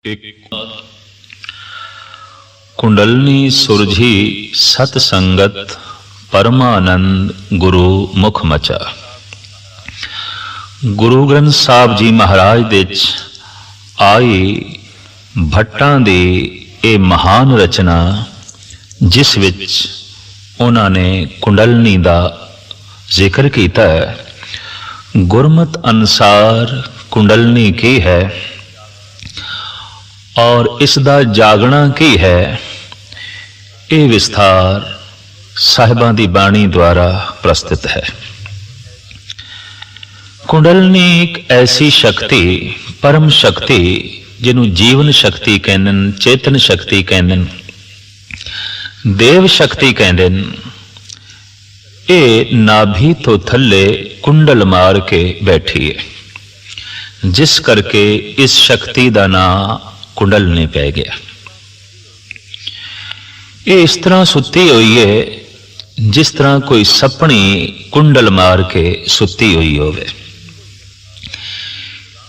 एक कुंडलनी सुरझी सतसंगत परमानंद गुरु मुख मचा। गुरु ग्रंथ साहब जी महाराज दे आई भट्टां दी ये महान रचना जिस विच उन्हां ने कुंडलनी दा जिक्र कीता है। गुरमत अनुसार कुंडलनी की है और इसका जागना की है, ये विस्तार साहिबां दी बाणी द्वारा प्रस्तुत है। कुंडलनी एक ऐसी शक्ति, परम शक्ति जिन्हों जीवन शक्ति कहंदे, चेतन शक्ति कहंदे, देव शक्ति कहंदे, ये नाभि तो थले कुंडल मार के बैठी है, जिस करके इस शक्ति का नाम कुंडलनी पै गया। ये इस तरह सुती हुई है जिस तरह कोई सपनी कुंडल मार के सुती हुई होवे।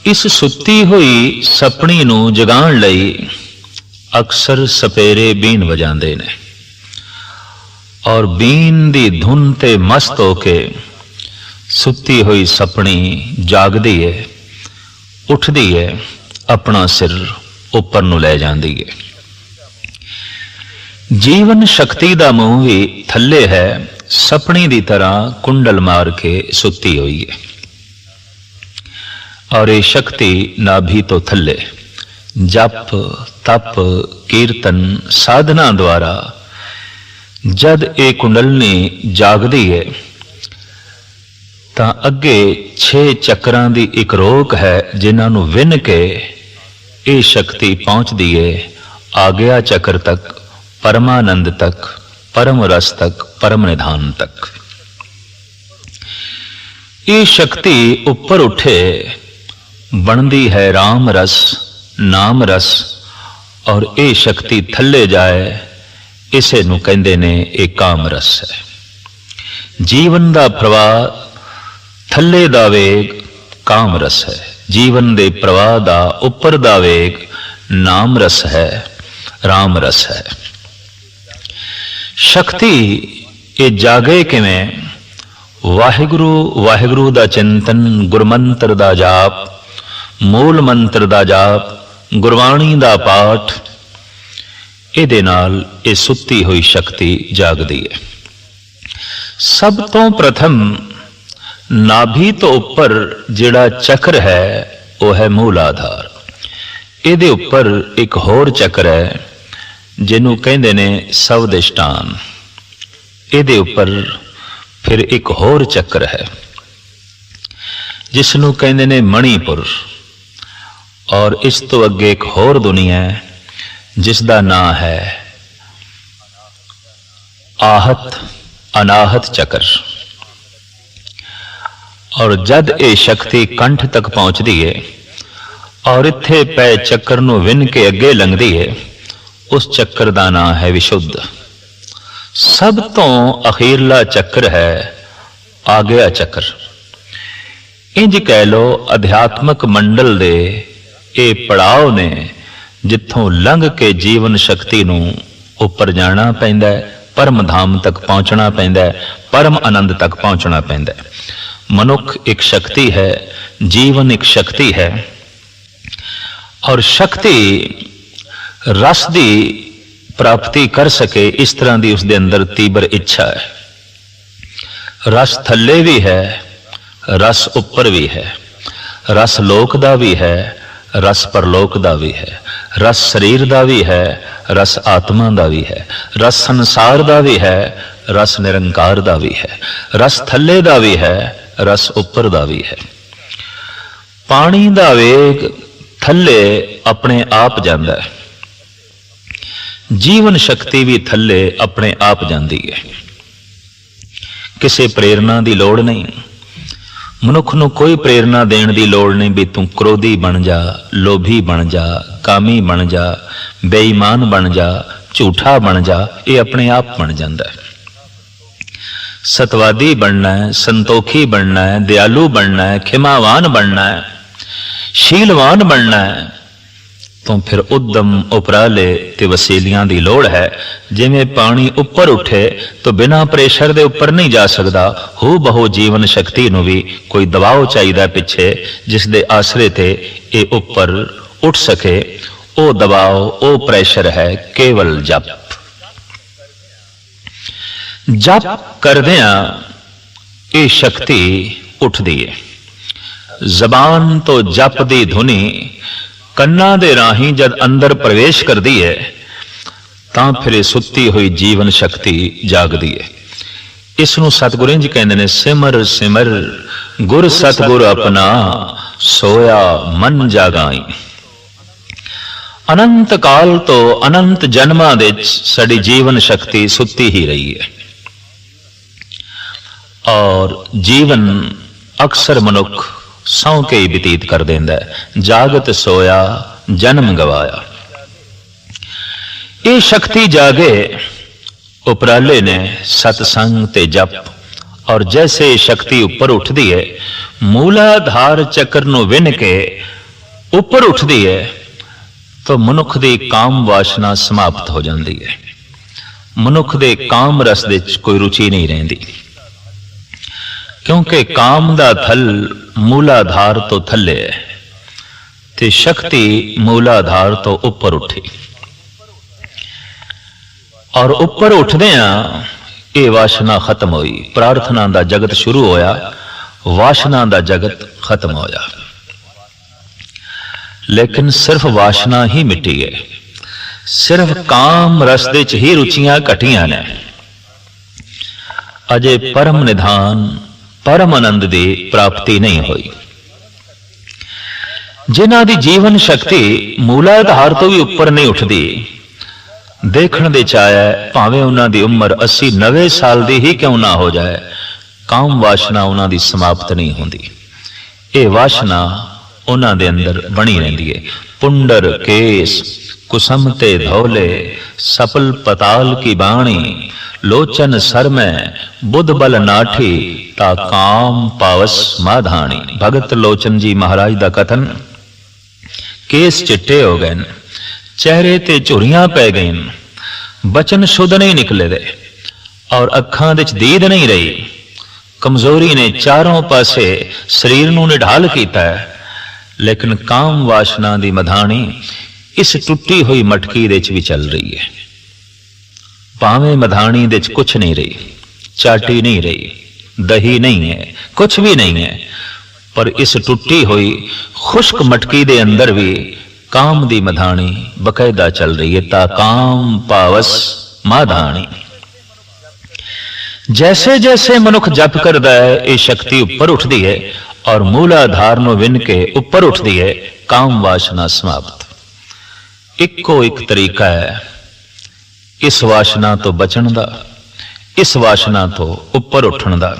इस सुती हुई सपनी नू जगाण लई अक्सर सपेरे बीन वजांदे ने और बीन दी धुन ते मस्त होके सुती हुई सपनी जागदी है, उठदी है, अपना सिर उपर नूं लै जांदी है। जीवन शक्ति दा मुंह भी थल्ले है, सपनी दी तरह कुंडल मार के सुती हुई है और ये शक्ति नाभि तो थल्ले जप तप कीर्तन साधना द्वारा जद ये कुंडलनी जागदी है तां अगे 6 चक्रां दी एक रोक है जिन्हां नूं विन के ये शक्ति पहुंचती है आज्ञा चक्र तक, परमानंद तक, परम रस तक, परम निधान तक। ये शक्ति ऊपर उठे बनती है राम रस, नाम रस, और ये शक्ति थल्ले जाए इसे नूं कहंदे ने एक काम रस है। जीवन का प्रवाह थल्ले दा वेग काम रस है, जीवन दे प्रवाह दा उपर दा वेग नाम रस है, राम रस है। शक्ति ये जागे किवें? वाहिगुरु वाहिगुरु दा चिंतन, गुरमंत्र दा जाप, मूल मंत्र दा जाप, गुरबाणी दा पाठ, इहदे नाल ये सुती हुई शक्ति जागदी है। सब तो प्रथम नाभि तो ऊपर जिहड़ा चक्र है वह है मूल आधार। इहदे ऊपर एक होर चक्र है जिन्हों कहंदे ने सवदिष्टान। इहदे ऊपर फिर एक होर चक्र है जिसनों कहंदे ने मणिपुर, और इस तो अगे एक होर दुनिया है जिसका नाम है आहत अनाहत चक्र। और जद ये शक्ति कंठ तक पहुंचती है और इत्थे पै चक्र नूं विन के अगे लंघदी है, उस चक्र का नाम है विशुद्ध। सब तो अखीरला चक्र है आज्ञा चक्र। इंज कह लो अध्यात्मक मंडल दे ये पड़ाव ने जिथों लंघ के जीवन शक्ति नूं उपर जाना पैंदा है, परम धाम तक पहुंचना पैंदा है, परम आनंद तक पहुंचना पैंदा है। मनुख एक शक्ति है, जीवन एक शक्ति है, और शक्ति रस दी प्राप्ति कर सके इस तरह की उसके अंदर तीव्र इच्छा है। रस थल्ले भी है, रस ऊपर भी है, रस लोक दा भी है, रस परलोक दा भी है, रस शरीर दा भी है, रस आत्मा दा भी है, रस संसार दा भी है, रस निरंकार दा भी है, रस थल्ले दा भी है, रस उपर दा भी है। पानी दा वेग थल्ले अपने आप जांदा है, जीवन शक्ति भी थल्ले अपने आप जांदी है। किसी प्रेरणा की लोड़ नहीं, मनुख नूं कोई प्रेरणा देण दी लोड़ नहीं भी तू क्रोधी बन जा, लोभी बन जा, कामी बन जा, बेईमान बन जा, झूठा बन जा, ये अपने आप बन जांदा है। सतवादी बनना है, संतोखी बनना है, दयालु बनना है, खिमावान बनना है, शीलवान बनना है, तो फिर उद्यम उपराले ते वसीलियां दी लोड़ है। जिवें पानी उपर उठे तो बिना प्रेशर दे उपर नहीं जा सकता, हो बहु जीवन शक्ति नूं भी कोई दबाव चाहिए पिछे, जिस दे आसरे ते ये उपर उठ सके। ओ दबाव, ओ प्रेशर है केवल जप। जप करदियां ये शक्ति उठदी है। जबान तो जप दी धुनी कन्ना दे राही जद अंदर प्रवेश करती है तां फिर सुत्ती हुई जीवन शक्ति जागदी है। इसनूं सतगुरू जी कहंदे ने, सिमर सिमर गुर सतगुर अपना सोया मन जागाई। अनंत काल तो अनंत जन्मां दे साडी जीवन शक्ति सुत्ती ही रही है और जीवन अक्सर मनुख सौ के ही बतीत कर देंदा है। जागत सोया जन्म गवाया। ये शक्ति जागे उपराले ने सतसंग ते जप, और जैसे शक्ति ऊपर उठदी है, मूलाधार चक्र नूं विन के ऊपर उठदी है तो मनुख दी काम वासना समाप्त हो जाती है। मनुख दे काम रस दे कोई रुचि नहीं रहिंदी, क्योंकि काम दा थल मूलाधार तो थले है ते शक्ति मूलाधार तो ऊपर उठी। और ऊपर उठदियां ये वासना खत्म हुई। प्रार्थना दा जगत शुरू होया, वासना दा जगत खत्म होया। लेकिन सिर्फ वासना ही मिटी है, सिर्फ काम रस दे च ही रुचियां घटियां ने। अजे परम निधान परम आनंद की प्राप्ति नहीं हुई। जिन्हां दी जीवन शक्ति मूलाधार तो भी ऊपर नहीं उठती, देखण दे चाया भावें उन्हां दी उम्र 80-90 साल दी ही क्यों ना हो जाए, काम वासना उन्हां दी समाप्त नहीं होंदी। ये वासना उन्हां दे अंदर बनी रहिंदी है। पुंडर केस कुसमते धौले सफल पताल की बाणी, लोचन सर में बुध बल नाठी ता काम पावस माधानी। भगत लोचन जी महाराज दा कथन। केस चिट्टे हो गए, चेहरे ते झुरियां पै गई, बचन शुद्ध नहीं निकले दे और अखां दे च दीद नहीं रही। कमजोरी ने चारों पासे शरीर नूं निढाल कीता है, लेकिन काम वासना दी मधानी इस टुटी हुई मटकी दे च भी चल रही है। भावें मधानी दे च कुछ नहीं रही, चाटी नहीं रही, दही नहीं है, कुछ भी नहीं है, पर इस टुटी हुई खुश्क मटकी दे अंदर भी काम दी मधानी बकायदा चल रही है। ता काम पावस माधानी। जैसे जैसे मनुख जप करदा है, ये शक्ति ऊपर उठदी है और मूलाधार नूं विन के ऊपर उठदी है। काम वासना समाप्त। इको एक तरीका है इस वासना तो बचण दा, इस वासना तो ऊपर उठण दा,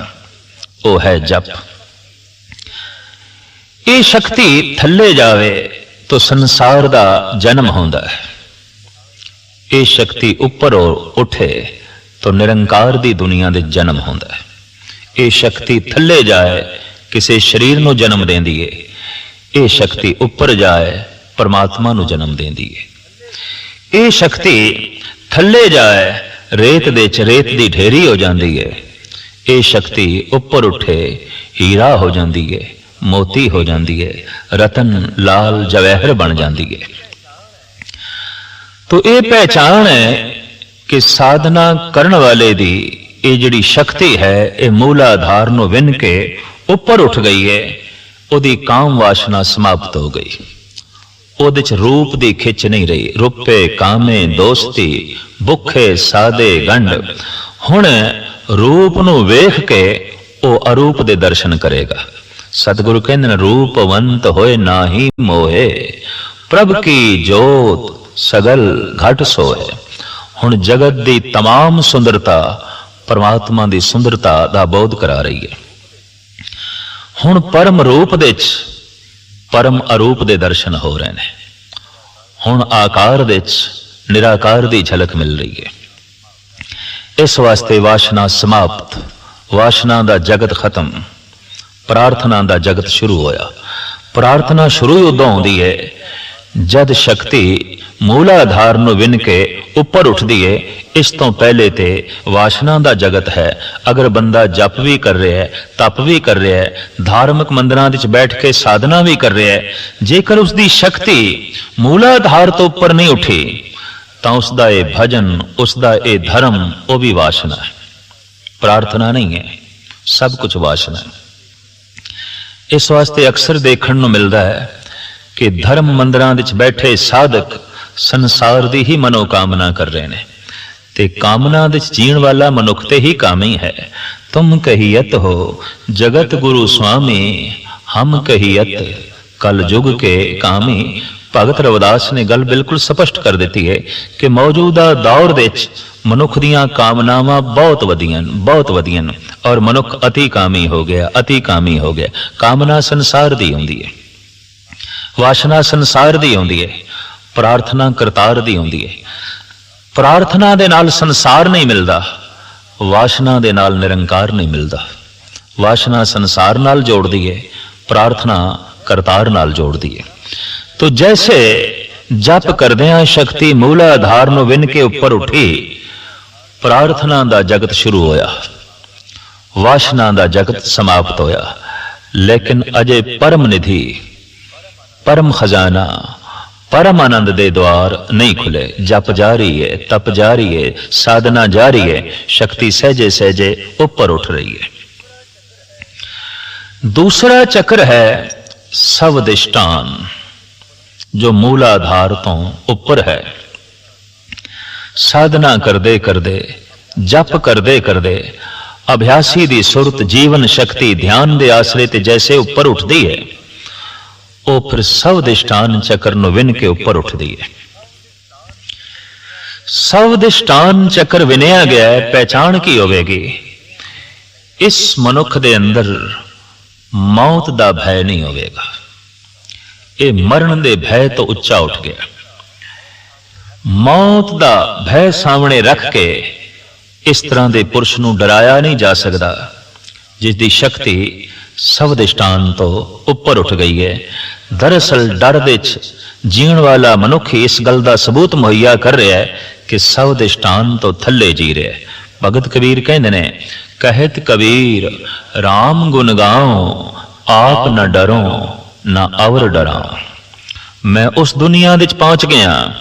वो है जप। ये शक्ति थल्ले जावे तो संसार दा जन्म होंदा है। ये शक्ति ऊपर उठे तो निरंकार दी दुनिया दे जन्म होंदा है। ये शक्ति थल्ले जाए किसी शरीर नूं जन्म देंदी है। ये शक्ति ऊपर जाए परमात्मा नूं जन्म देंदी है। ये शक्ति थल्ले जाए रेत दे च रेत दी ढेरी हो जाती है। ये शक्ति ऊपर उठे हीरा हो जाती है, मोती हो जाती है, रतन लाल जवाहर बन जाती है। तो ये पहचान है कि साधना करने वाले दी ये जिहड़ी शक्ति है, ये मूलाधार नूं विन के ऊपर उठ गई है। उहदी काम वासना समाप्त हो गई। उहदे च रूप दी खिच नहीं रही। रुपे कामे दोस्ती भुखे सादे गंढ। हुण रूप नूं वेख के वो अरूप दे दर्शन करेगा। सतगुरु कहंदे ने, रूपवंत होए नाही मोहे, प्रभ की जोत सगल घट सोए। हुण जगत दी तमाम सुंदरता परमात्मा दी सुंदरता दा बोध करा रही है। हुण परम रूप दे च परम अरूप दे दर्शन हो रहे हैं। हुण आकार दे च निराकार दी झलक मिल रही है। इस वास्ते वासना समाप्त, वासना दा जगत खत्म, प्रार्थना दा जगत शुरू होया। प्रार्थना शुरू ही उदों होंदी है जद शक्ति मूलाधार ਨੂੰ ਵਿੰਨ ਕੇ ਉੱਪਰ ਉੱਠਦੀ ਏ, ਇਸ ਤੋਂ ਪਹਿਲੇ ਤੇ ਵਾਸ਼ਨਾ ਦਾ ਜਗਤ ਹੈ। ਅਗਰ ਬੰਦਾ ਜਪ ਵੀ ਕਰ ਰਿਹਾ ਹੈ, ਤਪ ਵੀ ਕਰ ਰਿਹਾ ਹੈ, ਧਾਰਮਿਕ ਮੰਦਰਾਂ ਵਿੱਚ ਬੈਠ ਕੇ ਸਾਧਨਾ ਵੀ ਕਰ ਰਿਹਾ ਹੈ, ਜੇਕਰ ਉਸ ਦੀ ਸ਼ਕਤੀ ਮੂਲਾਧਾਰ ਤੋਂ ਉੱਪਰ ਨਹੀਂ ਉੱਠੀ ਤਾਂ ਉਸ ਦਾ ਇਹ ਭਜਨ, ਉਸ ਦਾ ਇਹ ਧਰਮ, ਉਹ ਵੀ ਵਾਸ਼ਨਾ ਹੈ, ਪ੍ਰਾਰਥਨਾ ਨਹੀਂ ਹੈ, ਸਭ ਕੁਝ ਵਾਸ਼ਨਾ ਹੈ। ਇਸ ਵਾਸਤੇ ਅਕਸਰ ਦੇਖਣ ਨੂੰ ਮਿਲਦਾ ਹੈ ਕਿ ਧਰਮ ਮੰਦਰਾਂ ਵਿੱਚ ਬੈਠੇ ਸਾਧਕ ਸੰਸਾਰ ਦੀ ਹੀ ਮਨੋਕਾਮਨਾ ਕਰ ਰਹੇ ਨੇ, ਤੇ ਕਾਮਨਾ ਵਿੱਚ ਜੀਣ ਵਾਲਾ ਮਨੁੱਖ ਤੇ ਹੀ ਕਾਮੀ ਹੈ। ਤੁਮ ਕਹੀਅਤ ਹੋ ਜਗਤ ਗੁਰੂ ਸੁਆਮੀ, ਹਮ ਕਹੀਅਤ ਕਲ ਯੁਗ ਕੇ ਕਾਮੀ। ਭਗਤ ਰਵਿਦਾਸ ਨੇ ਗੱਲ ਬਿਲਕੁਲ ਸਪਸ਼ਟ ਕਰ ਦਿੱਤੀ ਹੈ ਕਿ ਮੌਜੂਦਾ ਦੌਰ ਵਿੱਚ ਮਨੁੱਖ ਦੀਆਂ ਕਾਮਨਾਵਾਂ ਬਹੁਤ ਵਧੀਆਂ ਔਰ ਮਨੁੱਖ ਅਤੀ ਕਾਮੀ ਹੋ ਗਿਆ। ਕਾਮਨਾ ਸੰਸਾਰ ਦੀ ਹੁੰਦੀ ਹੈ, ਵਾਸ਼ਨਾ ਸੰਸਾਰ ਦੀ ਹੁੰਦੀ ਹੈ, ਪ੍ਰਾਰਥਨਾ ਕਰਤਾਰ ਦੀ ਹੁੰਦੀ ਹੈ। ਪ੍ਰਾਰਥਨਾ ਦੇ ਨਾਲ ਸੰਸਾਰ ਨਹੀਂ ਮਿਲਦਾ, ਵਾਸ਼ਨਾ ਦੇ ਨਾਲ ਨਿਰੰਕਾਰ ਨਹੀਂ ਮਿਲਦਾ। ਵਾਸ਼ਨਾ ਸੰਸਾਰ ਨਾਲ ਜੋੜਦੀ ਹੈ, ਪ੍ਰਾਰਥਨਾ ਕਰਤਾਰ ਨਾਲ ਜੋੜਦੀ ਹੈ। ਤੋ ਜੈਸੇ ਜਪ ਕਰਦਿਆਂ ਸ਼ਕਤੀ ਮੂਲਾਧਾਰ ਨੂੰ ਵਿੰਨ ਕੇ ਉੱਪਰ ਉੱਠੀ, ਪ੍ਰਾਰਥਨਾ ਦਾ ਜਗਤ ਸ਼ੁਰੂ ਹੋਇਆ, ਵਾਸ਼ਨਾ ਦਾ ਜਗਤ ਸਮਾਪਤ ਹੋਇਆ। ਲੇਕਿਨ ਅਜੇ ਪਰਮ ਨਿਧੀ, परम खजाना, परम आनंद दे द्वार नहीं खुले। जप जारी है, तप जारी है, साधना जारी है, शक्ति सहजे सहजे ऊपर उठ रही है। दूसरा चक्र है सवदिष्टान, जो मूलाधार तो ऊपर है। साधना करदे करदे, जप करदे करदे अभ्यासी दी सुरत, जीवन शक्ति ध्यान दे आसरे ते जैसे ऊपर उठती है, ਉਹ ਫਿਰ ਸਵਦਿਸ਼ਟਾਨ ਚੱਕਰ ਨੂੰ ਵਿੰਨ ਕੇ ਉੱਪਰ ਉੱਠਦੀ ਹੈ। ਸਵਦਿਸ਼ਟਾਨ ਚੱਕਰ ਵਿਨਿਆ ਗਿਆ ਹੈ, ਪਹਿਚਾਣ ਕੀ ਹੋਵੇਗੀ? ਇਸ ਮਨੁੱਖ ਦੇ ਅੰਦਰ ਮੌਤ ਦਾ ਭੈ ਨਹੀਂ ਹੋਵੇਗਾ। ਇਹ ਮਰਨ ਦੇ ਭੈ ਤੋਂ ਉੱਚਾ ਉੱਠ ਗਿਆ। ਮੌਤ ਦਾ ਭੈ ਸਾਹਮਣੇ ਰੱਖ ਕੇ ਇਸ ਤਰ੍ਹਾਂ ਦੇ ਪੁਰਸ਼ ਨੂੰ ਡਰਾਇਆ ਨਹੀਂ ਜਾ ਸਕਦਾ, ਜਿਸ ਦੀ ਸ਼ਕਤੀ ਸਵਦਿਸ਼ਟਾਨ ਤੋਂ ਉੱਪਰ ਉੱਠ ਗਈ ਹੈ। ਦਰਅਸਲ ਡਰ ਵਿੱਚ ਜੀਣ ਵਾਲਾ ਮਨੁੱਖ ਇਸ ਗੱਲ ਦਾ ਸਬੂਤ ਮੁਹੱਈਆ ਕਰ ਰਿਹਾ ਹੈ ਕਿ ਸਵਦਿਸ਼ਟਾਨ ਤੋਂ ਥੱਲੇ ਜੀ ਰਿਹਾ ਹੈ। ਭਗਤ ਕਬੀਰ ਕਹਿੰਦੇ ਨੇ, ਕਹਿਤ ਕਬੀਰ ਰਾਮ ਗੁਣ ਗਾਉ, ਆਪ ਨਾ ਡਰੋ ਨਾ ਅਵਰ ਡਰਾਂ। ਮੈਂ ਉਸ ਦੁਨੀਆ ਵਿੱਚ ਪਹੁੰਚ ਗਿਆ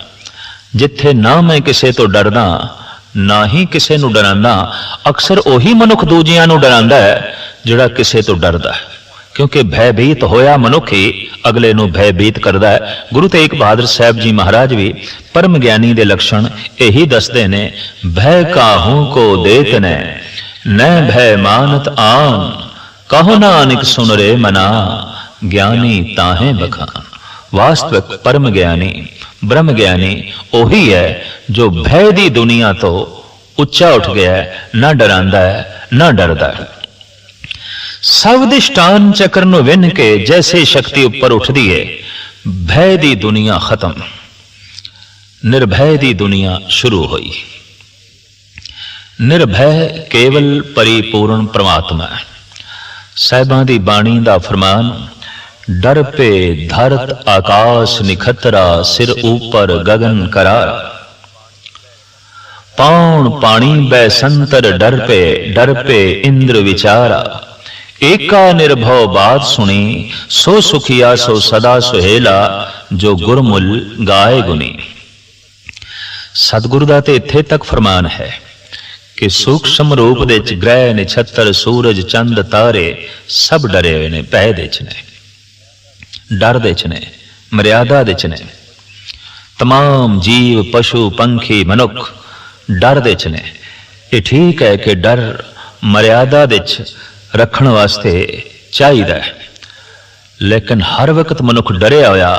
ਜਿੱਥੇ ਨਾ ਮੈਂ ਕਿਸੇ ਤੋਂ ਡਰਦਾ, ਨਾ ਹੀ ਕਿਸੇ ਨੂੰ ਡਰਾਂਦਾ। ਅਕਸਰ ਉਹੀ ਮਨੁੱਖ ਦੂਜਿਆਂ ਨੂੰ ਡਰਾਂਦਾ ਹੈ ਜਿਹੜਾ ਕਿਸੇ ਤੋਂ ਡਰਦਾ ਹੈ, ਕਿਉਂਕਿ ਭੈਭੀਤ ਹੋਇਆ ਮਨੁੱਖ ਹੀ ਅਗਲੇ ਨੂੰ ਭੈਭੀਤ ਕਰਦਾ ਹੈ। ਗੁਰੂ ਤੇਗ ਬਹਾਦਰ ਸਾਹਿਬ ਜੀ ਮਹਾਰਾਜ ਵੀ ਪਰਮ ਗਿਆਨੀ ਦੇ ਲੱਛਣ ਇਹੀ ਦੱਸਦੇ ਨੇ, ਭੈ ਕਾਹੂ ਕੋ ਦੇਤ ਨੇ ਨੈ ਭੈ ਮਾਨਤ ਆਨ, ਕਹੋ ਨਾਨਕ ਸੁਨ ਰੇ ਮਨਾ, ਗਿਆਨੀ ਤਾਹੇ ਬਖਾਨ। ਵਾਸਤਵਿਕ ਪਰਮ ਗਿਆਨੀ, ਬ੍ਰਹਮ ਗਿਆਨੀ ਉਹੀ ਹੈ ਜੋ ਭੈ ਦੀ ਦੁਨੀਆ ਤੋਂ ਉੱਚਾ ਉੱਠ ਗਿਆ ਹੈ, ਨਾ ਡਰਾਂਦਾ ਹੈ ਨਾ ਡਰਦਾ ਹੈ। ਸਵਦਿਸ਼ਟਾਨ ਚੱਕਰ ਨੂੰ ਵਿੰਨ ਕੇ ਜੈਸੇ ਸ਼ਕਤੀ ਉੱਪਰ ਉੱਠਦੀ ਹੈ, ਭੈ ਦੀ ਦੁਨੀਆ ਖਤਮ, ਨਿਰਭੈ ਦੀ ਦੁਨੀਆ ਸ਼ੁਰੂ ਹੋਈ। ਨਿਰਭੈ ਕੇਵਲ ਪਰਿਪੂਰਨ ਪ੍ਰਮਾਤਮਾ ਹੈ। ਸਾਹਿਬਾਂ ਦੀ ਬਾਣੀ ਦਾ ਫਰਮਾਨ, ਡਰ ਪੇ ਧਰਤ ਆਕਾਸ਼ ਨਿਖਤਰਾ, ਸਿਰ ਉੱਪਰ ਗगन ਕਰਾਰ। ਪੌਣ ਪਾਣੀ ਬੈ ਸੰਤਰ ਡਰ ਪੇ ਇੰਦਰ ਵਿਚਾਰਾ। ਏਕਾ ਨਿਰਭਉ ਬਾਤ ਸੁਣੀ, ਸੋ ਸੁਖੀਆ ਸੋ ਸਦਾ ਸੁਹੇਲਾ, ਜੋ ਗੁਰਮੁਲ ਗਾਏ ਗੁਨੀ। ਸਤਿਗੁਰੂ ਦਾ ਤੇ ਇੱਥੇ ਤੱਕ ਫਰਮਾਨ ਹੈ ਕਿ ਸੂਖਸ਼ਮ ਰੂਪ ਦੇ ਵਿੱਚ ਗ੍ਰਹਿ ਨਛੱਤਰ ਸੂਰਜ ਚੰਦ ਤਾਰੇ ਸਭ ਡਰੇ ਹੋਏ ਨੇ, ਭੈ ਦੇ ਚ ਨੇ, ਡਰ ਦੇ ਚ ਨੇ, ਮਰਿਆਦਾ ਦੇ ਚ ਨੇ। तमाम जीव पशु पंखी मनुख डर दे च ने। ये ठीक है कि डर मर्यादा दे रखण वास्ते चाहिदा है, लेकिन हर वक्त मनुख डरिया होया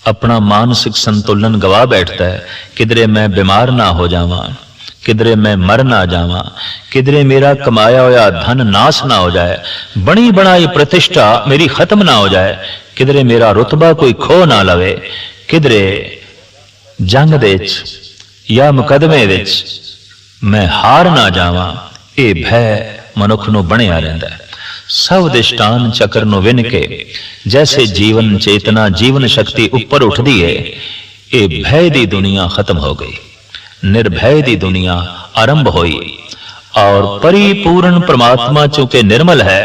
अपना मानसिक संतुलन गवा बैठता है। किधरे मैं बीमार ना हो जावा, किधरे मैं मर ना जावा, किधरे मेरा कमाया होया धन नाश ना हो जाए, बनी बनाई प्रतिष्ठा मेरी खत्म ना हो जाए, किधरे मेरा रुतबा कोई खो ना लवे, किधरे जंग दे या मुकदमे दे मैं हार ना जावा। ये भय मनुख नूं बनिया रहिंदा है। सब दिष्टान चक्र ਨੂੰ ਵਿੰਨ ਕੇ जैसे जीवन चेतना जीवन शक्ति ऊपर उठदी है, ये भय दी दुनिया खत्म हो गई, निर्भय दी दुनिया आरंभ हुई और परिपूर्ण परमात्मा चूंकि निर्मल है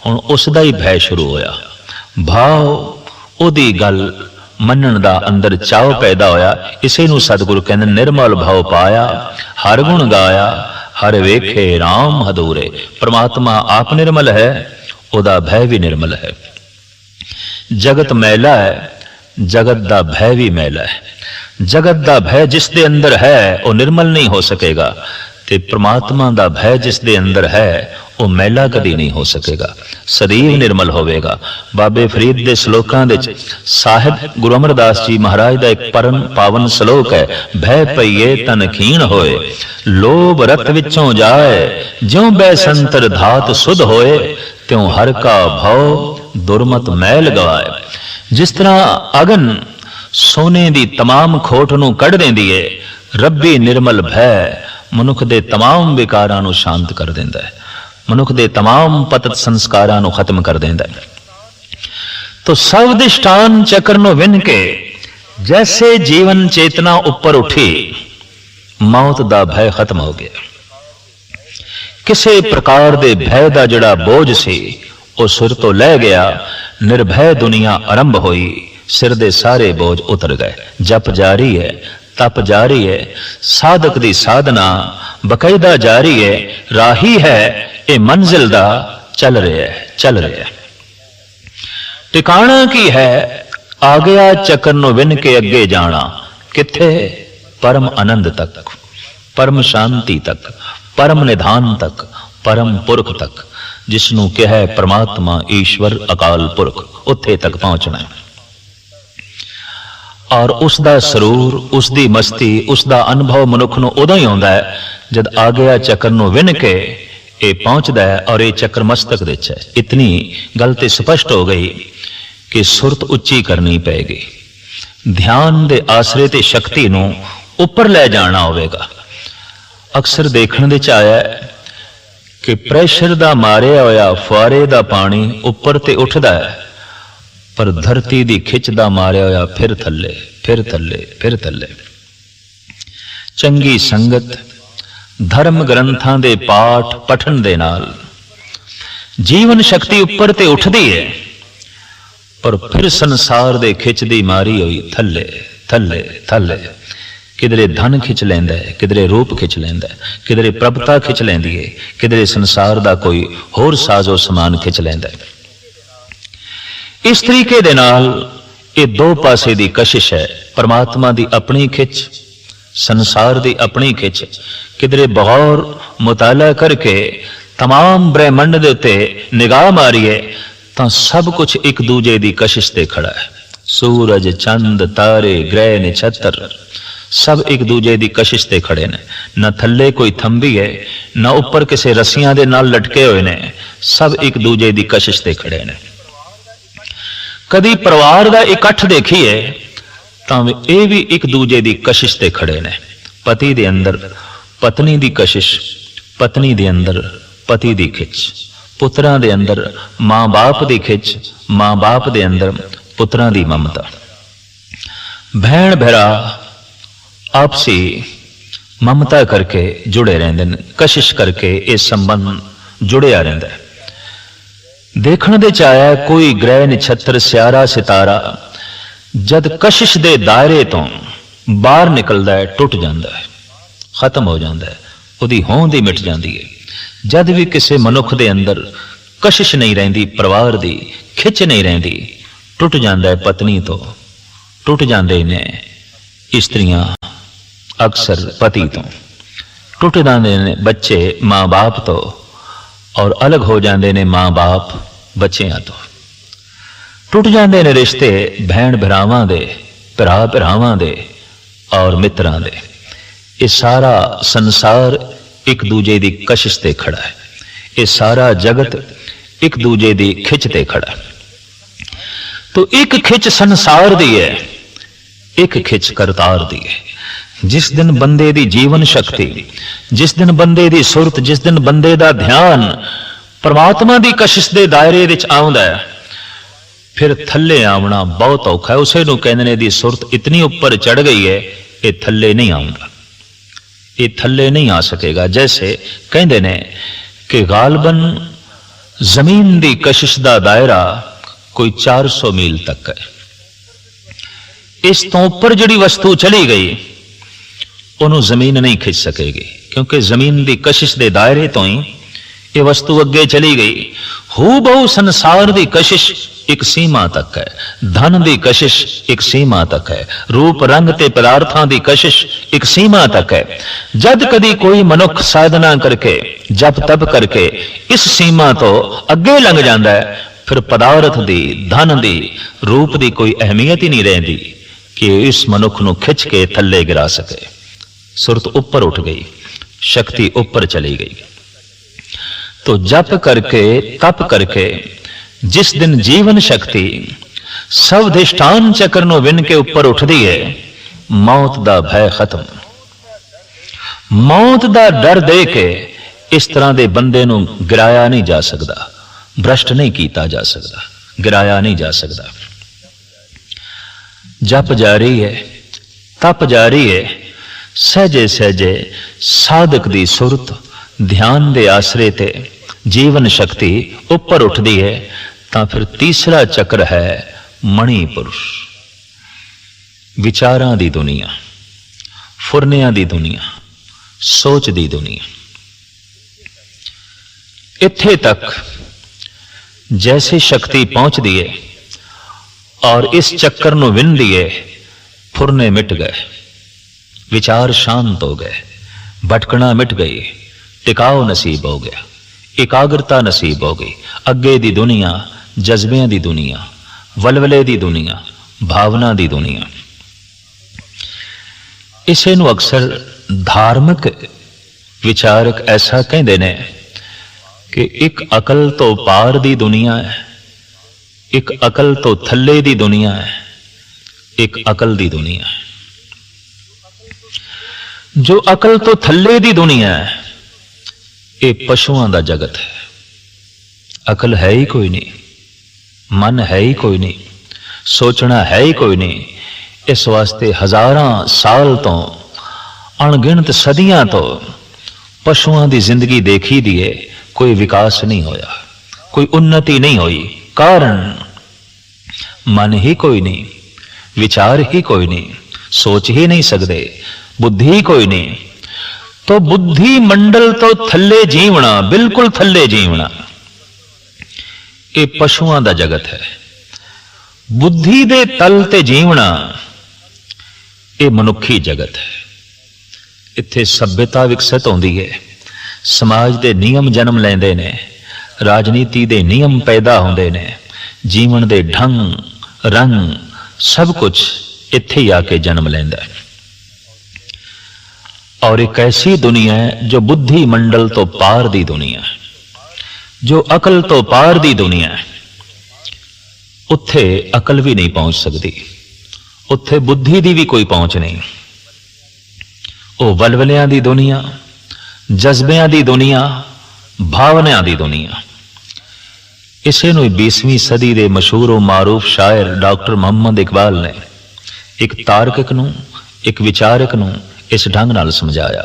हुण उसदा ही भय शुरू होया। भाव ओदी गल मनण दा अंदर चाव पैदा होया। इसे नूं सतगुरु कहंदे निर्मल भाव पाया, हर गुण गाया, हर वेखे राम हदूरे। परमात्मा आप निर्मल है, ओदा भय भी निर्मल है। जगत मैला है, जगत दा भय भी मैला है। जगत दा भय जिस दे अंदर है वो निर्मल नहीं हो सकेगा, ते परमात्मा दा भय जिस दे अंदर है वो मैला कदी नहीं हो सकेगा, सदैव निर्मल होवेगा। बाबे फरीद दे श्लोकां दे साहिब गुरु अमरदास जी महाराज दा एक परम पावन श्लोक है, भय पईए तन खीण होए, लोभ रत विचों जाए, ज्यों बैसंतर धात सुध होए, त्यों हर का भव दुर्मत मैल गवाए। जिस तरह अगन सोने दी तमाम खोट नूं कढ़ देंदी है, रब्बी निर्मल भय मनुख दे तमाम विकारां नूं शांत कर देंदा है, मनुख दे तमाम पतत संस्कारां नूं खत्म कर देंदा है। तो सब दिष्टान चक्र नूं विन के जैसे जीवन चेतना ऊपर उठी, मौत दा भय खत्म हो गया। किसी प्रकार दे भय दा जड़ा बोझ सी वो सिर तो लै गया, निर्भय दुनिया आरंभ हुई, सिर दे सारे बोझ उतर गए। जप जारी है, तप जारी है, साधक दी साधना बकायदा जारी है, राही है ये मंजिल दा चल रहा है, चल रहा है। टिकाणा की है, आ गया चक्कर नूं विन के अगे जाना, किथे? परम आनंद तक, परम शांति तक, परम निधान तक, परम पुरख तक, जिसनों कहा है परमात्मा ईश्वर अकाल पुरख, उत्थे तक पहुंचना है। और उसका सरूर, उसकी मस्ती, उसका अनुभव मनुख नूं उदों ही आउंदा है जद आ गया चक्कर नूं विन के ये पहुंचता है और ये चक्र मस्तक विच है। इतनी गल ते स्पष्ट हो गई कि सुरत उच्ची करनी पेगी, ध्यान दे आसरे ते शक्ति नूं उपर लै जाना होवेगा। अक्सर देखने दे च आया कि प्रैशर दा मारिया होया फुआरे दा पानी उपर ते उठदा है, पर धरती दी खिच दा मारिया होया फिर थल्ले, फिर थल्ले, फिर थल्ले। चंगी संगत, धर्म ग्रंथां दे पाठ पठन दे नाल जीवन शक्ति उपर ते उठदी है, पर फिर संसार दे खिच दी मारी होई थल्ले थल्ले थल्ले। किधरे धन खिच लैंदा है, किधरे रूप खिच लैंदा है, किधरे प्रभुता खिच लैंदी है, किधरे संसार दा कोई होर साजो समान खिच लैंदा है। इस तरीके दे नाल ये दो पासे दी कशिश है, परमात्मा दी अपनी खिच, संसार दी अपनी खिच। किधरे बगौर मुताला करके तमाम ब्रह्मंड दे उत्ते निगाह मारीए तां सब कुछ एक दूजे दी कशिश ते खड़ा है। सूरज, चंद, तारे, ग्रह, नक्षत्र सब एक दूजे दी कशिश ते खड़े ने। न थल्ले कोई थंबी है, न ऊपर किसी रस्सियां दे नाल लटके हुए ने, सब एक दूजे दी कशिश ते खड़े ने। कदी परिवार दा इकट्ठ देखिए तां ये भी एक दूजे दी कशिश ते खड़े ने। पति दे अंदर पत्नी दी कशिश, पत्नी दे अंदर पति दी खिच, पुत्रां दे अंदर मां बाप दी खिच, मां बाप दे अंदर पुत्रां दी ममता। भैण भरा आपसी ममता करके जुड़े रहंदे ने, कशिश करके ये संबंध जुड़िया रहंदा है। देखने दे चाया कोई ग्रह नक्षत्र सियारा सितारा जद कशिश दे दायरे तो बाहर निकलदा है, टुट जाता है, खत्म हो जाता है, उहदी होंद ही मिट जाती है। जद भी किसी मनुख दे अंदर कशिश नहीं रहिंदी, परिवार दी खिच नहीं रहिंदी, टुट जाता है पत्नी तो, टुट जाते ने स्त्रियां अक्सर पति तो, टुट जाते ने बच्चे मां बाप तो, और अलग हो जाते ने मां बाप बच्चियां तो। टुट जाते ने रिश्ते भैण भरावां दे, भरा भरावां दे और मित्रां दे। ये सारा संसार एक दूजे दी कशिश ते खड़ा है, ये सारा जगत एक दूजे दी खिच ते खड़ा है। तो एक खिच संसार दी है, एक खिच करतार दी है। जिस दिन बंदे दी जीवन शक्ति, जिस दिन बंदे दी सुरत, जिस दिन बंदे दा ध्यान परमात्मा की कशिश के दायरे विच आउंदा है, फिर थले आना बहुत औखा है। उसे नूं कहंदे ने दी सुरत इतनी उपर चढ़ गई है, ये थले नहीं आउंदा, ये थले नहीं आ सकेगा। जैसे कहंदे ने कि गालबन जमीन की कशिश का दायरा कोई 400 मील तक है। इस तो उपर जिहड़ी वस्तु चली गई उन्होंने जमीन नहीं खिंच सकेगी, क्योंकि जमीन की कशिश के दायरे तो ही ये वस्तु अगे चली गई। हू बहु संसार की कशिश एक सीमा तक है, धन की कशिश एक सीमा तक है, रूप रंग ते पदार्थों की कशिश एक सीमा तक है। जद कदी कोई मनुख साधना करके जप तप करके इस सीमा तो अगे लंघ जाता है, फिर पदार्थ दी, धन दी, रूप की कोई अहमियत ही नहीं रहती कि इस मनुख को खिंच के थले गिरा सके। सुरत ऊपर उठ गई, शक्ति ऊपर चली गई। तो जप करके तप करके जिस दिन जीवन शक्ति सब अधिष्ठान चक्र नो विन के ऊपर उठती है, मौत दा भय खत्म। मौत दा डर दे के इस तरह दे बंदे नू गिराया नहीं जा सकता, भ्रष्ट नहीं किया जा सकता, गिराया नहीं जा सकता। जप जारी है, तप जारी है, सहजे सहजे साधक दी सुरत ध्यान दे आसरे ते जीवन शक्ति ऊपर उठती है। तां फिर तीसरा चक्र है मणिपुरुष, विचारां दी दुनिया, फुरनियां दी दुनिया, सोच दी दुनिया। इत्थे तक जैसे शक्ति पहुंचती है और इस चक्कर नूं विन दिए, फुरने मिट गए, विचार शांत हो गए, भटकना मिट गई, टिकाव नसीब हो गया, एकाग्रता नसीब हो गई। अगे दी दुनिया जज्बियां दी दुनिया, वलवले दी दुनिया, भावना दी दुनिया। इसे नूं अक्सर धार्मिक विचारक ऐसा कहते ने कि एक अकल तो पार दी दुनिया है, एक अकल तो थल्ले दी दुनिया है, एक अकल दी दुनिया है। जो अकल तो थल्ले दी दुनिया है, ये पशुओं का जगत है। अकल है ही कोई नहीं, मन है ही कोई नहीं, सोचना है ही कोई नहीं। इस वास्ते हजारां साल तो, अणगिणत सदियां तो पशुओं की जिंदगी देखी दी है, कोई विकास नहीं होया, कोई उन्नति नहीं हुई। कारण मन ही कोई नहीं, विचार ही कोई नहीं, सोच ही नहीं सकते, बुद्धि कोई नहीं। तो बुद्धि मंडल तो थल्ले जीवना, बिल्कुल थल्ले जीवना, ये पशुओं का जगत है। बुद्धि दे तल ते जीवना, ये मनुखी जगत है। इत्थे सभ्यता विकसित होंदी है, समाज दे नियम जन्म लेंदे ने, राजनीति दे नियम पैदा होंदे ने, जीवन दे ढंग रंग सब कुछ इत्थे ही आके जन्म लेंदा है। और एक ऐसी दुनिया है जो बुद्धि मंडल तो पार दी दुनिया है, जो अकल तो पार दी दुनिया है। उत्थे अकल भी नहीं पहुंच सकती, उत्थे बुद्धि दी भी कोई पहुंच नहीं। वो वलवलियां दी दुनिया, जज्बियां दी दुनिया, भावनाओं दी दुनिया। इसे नूं 20वीं सदी के मशहूर मारूफ शायर डॉक्टर मोहम्मद इकबाल ने एक तार्किक नूं, एक विचारक नूं इस ढंग नाल समझाया।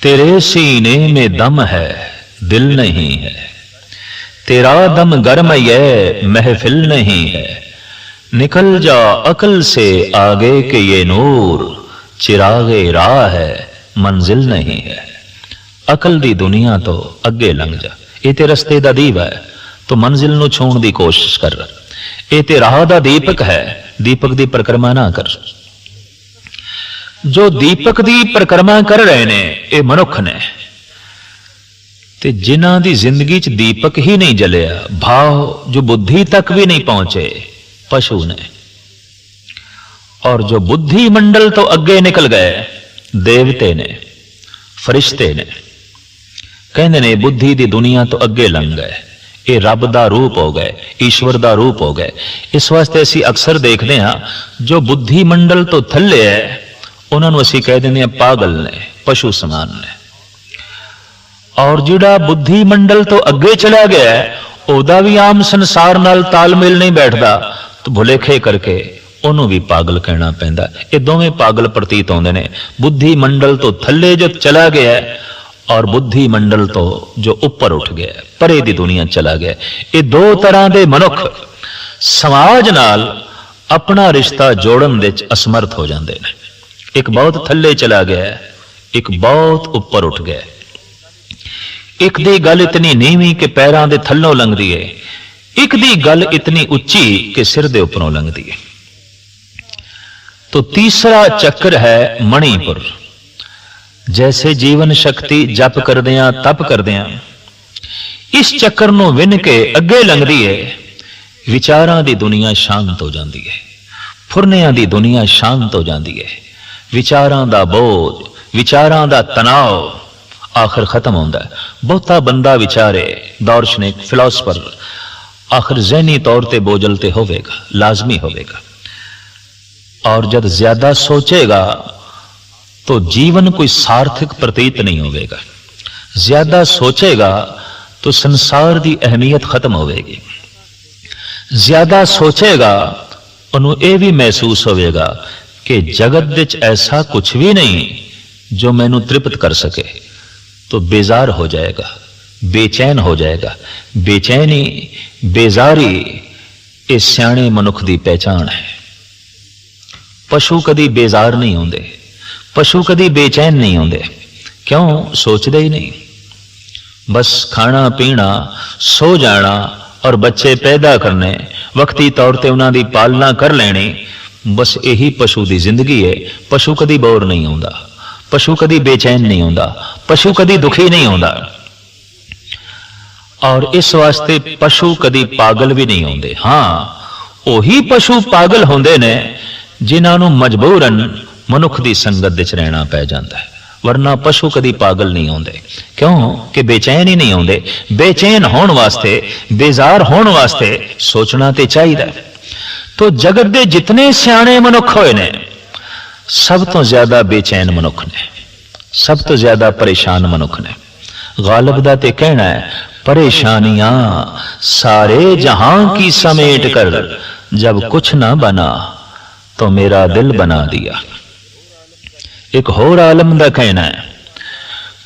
तेरे सीने में दम है, दिल नहीं है, तेरा दम गर्म ये महफिल नहीं है। निकल जा अकल से आगे के ये नूर, चिरागे राह है मंजिल नहीं है। अकल दी दुनिया तो अगे लंघ जा, ये ते रस्ते दा दीवा है, तो मंजिल नूं छूण दी कोशिश कर। ये ते राह दा दीपक है, दीपक दी परिक्रमा ना कर। जो दीपक दी परिक्रमा कर रहे ने ये मनुख ने, ते जिन्हां दी जिंदगी च दीपक ही नहीं जलिया, भाव जो बुद्धि तक भी नहीं पहुंचे, पशु ने। और जो बुद्धि मंडल तो अगे निकल गए, देवते ने, फरिश्ते ने, कहने ने बुद्धि दी दुनिया तो अगे लंघ गए, ये रब दा रूप हो गए, ईश्वर दा रूप हो गए। इस वास्ते असी अक्सर देखते हैं जो बुद्धि मंडल तो थल्ले है, उन्होंने असी कह देंगे पागल ने, पशु समान ने। और जिहड़ा बुद्धि मंडल तो अगे चला गया ਉਹਦਾ भी आम संसार नाल तालमेल नहीं बैठता, तो भुलेखे करके ਉਹਨੂੰ भी पागल कहना पैंदा। ये दोवें पागल प्रतीत होंदे ने। बुद्धि मंडल तो थले जो चला गया और बुद्धि मंडल तो जो ऊपर उठ गया, परे दी दुनिया चला गया। ये दो तरह के मनुख समाज नाल अपना रिश्ता जोड़न दे असमर्थ हो जाते हैं। एक बहुत थले चला गया, एक बहुत ऊपर उठ गया। एक दी गल इतनी नीवीं कि पैरां दे थल्लों लंघदी है, एक दी गल इतनी उच्ची कि सिर दे उपरों लंघदी है। तो तीसरा चक्र है मणिपुर। जैसे जीवन शक्ति जप करदियां तप करदियां इस चक्कर नूं विन के अगे लंघदी है, विचारां दी दुनिया शांत हो जाती है, फुरनियां दी दुनिया शांत हो जाती है। विचारां दा बोझ, विचारां दा तनाव आखिर खत्म होता है। बहुता बंदा विचारे, दार्शनिक फिलोसफर आखिर जहनी तौर पर बोझल ते होवेगा, लाजमी होवेगा। और जब ज्यादा सोचेगा तो जीवन कोई सार्थक प्रतीत नहीं होवेगा। ज्यादा सोचेगा तो संसार की अहमियत खत्म होवेगी। ज्यादा सोचेगा उन्होंने यह भी महसूस होवेगा कि जगत विच ऐसा कुछ भी नहीं जो मैनू तृप्त कर सके, तो बेजार हो जाएगा, बेचैन हो जाएगा। बेचैनी, बेजारी ये सियाणे मनुख की पहचान है। पशु कदी बेजार नहीं होंदे, पशु कदी बेचैन नहीं होंदे। क्यों? सोचते ही नहीं। बस खाना पीना, सो जाना और बच्चे पैदा करने, वक्ती तौर पर उन्होंने पालना कर लेनी, बस यही पशु की जिंदगी है। पशु कदी बोर नहीं होता, पशु कदी बेचैन नहीं होता, पशु कदी दुखी नहीं होता। और इस वास्ते पशु कदी पागल भी नहीं होंदे। हाँ, वही पशु पागल होंदे ने जिन्होंने मजबूरन मनुख की संगत विच रहना पै जाता है, वरना पशु कदी पागल नहीं होंदे। क्यों कि बेचैन ही नहीं होंदे। बेचैन होने वास्ते, बेजार होने वास्ते सोचना तो चाहिए। तो जगत के जितने सियाणे मनुख होए ने सब तो ज्यादा बेचैन मनुख ने, सब तो ज्यादा परेशान मनुख ने। गालिब दा ते कहना है, परेशानियां सारे जहां की समेट कर जब कुछ ना बना तो मेरा दिल बना दिया। एक होर आलम दा कहना है,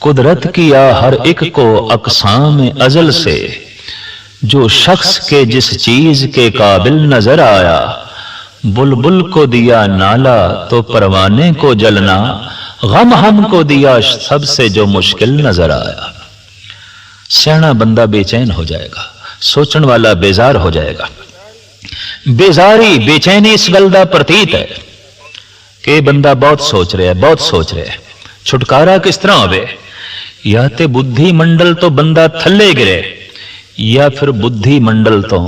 कुदरत किया हर एक को अकसाम अजल से, जो शख्स के जिस चीज के काबिल नजर आया, बुलबुल को दिया नाला तो परवाने को जलना, गम हमको दिया सबसे जो मुश्किल नजर आया। सियाना बंदा बेचैन हो जाएगा, सोचने वाला बेजार हो जाएगा। बेजारी, बेचैनी इस गल का प्रतीत है कि बंदा बहुत सोच रहा है, बहुत सोच रहा है। छुटकारा किस तरह होवे? या तो बुद्धि मंडल तो बंदा थले गिरे, या फिर बुद्धि मंडल तो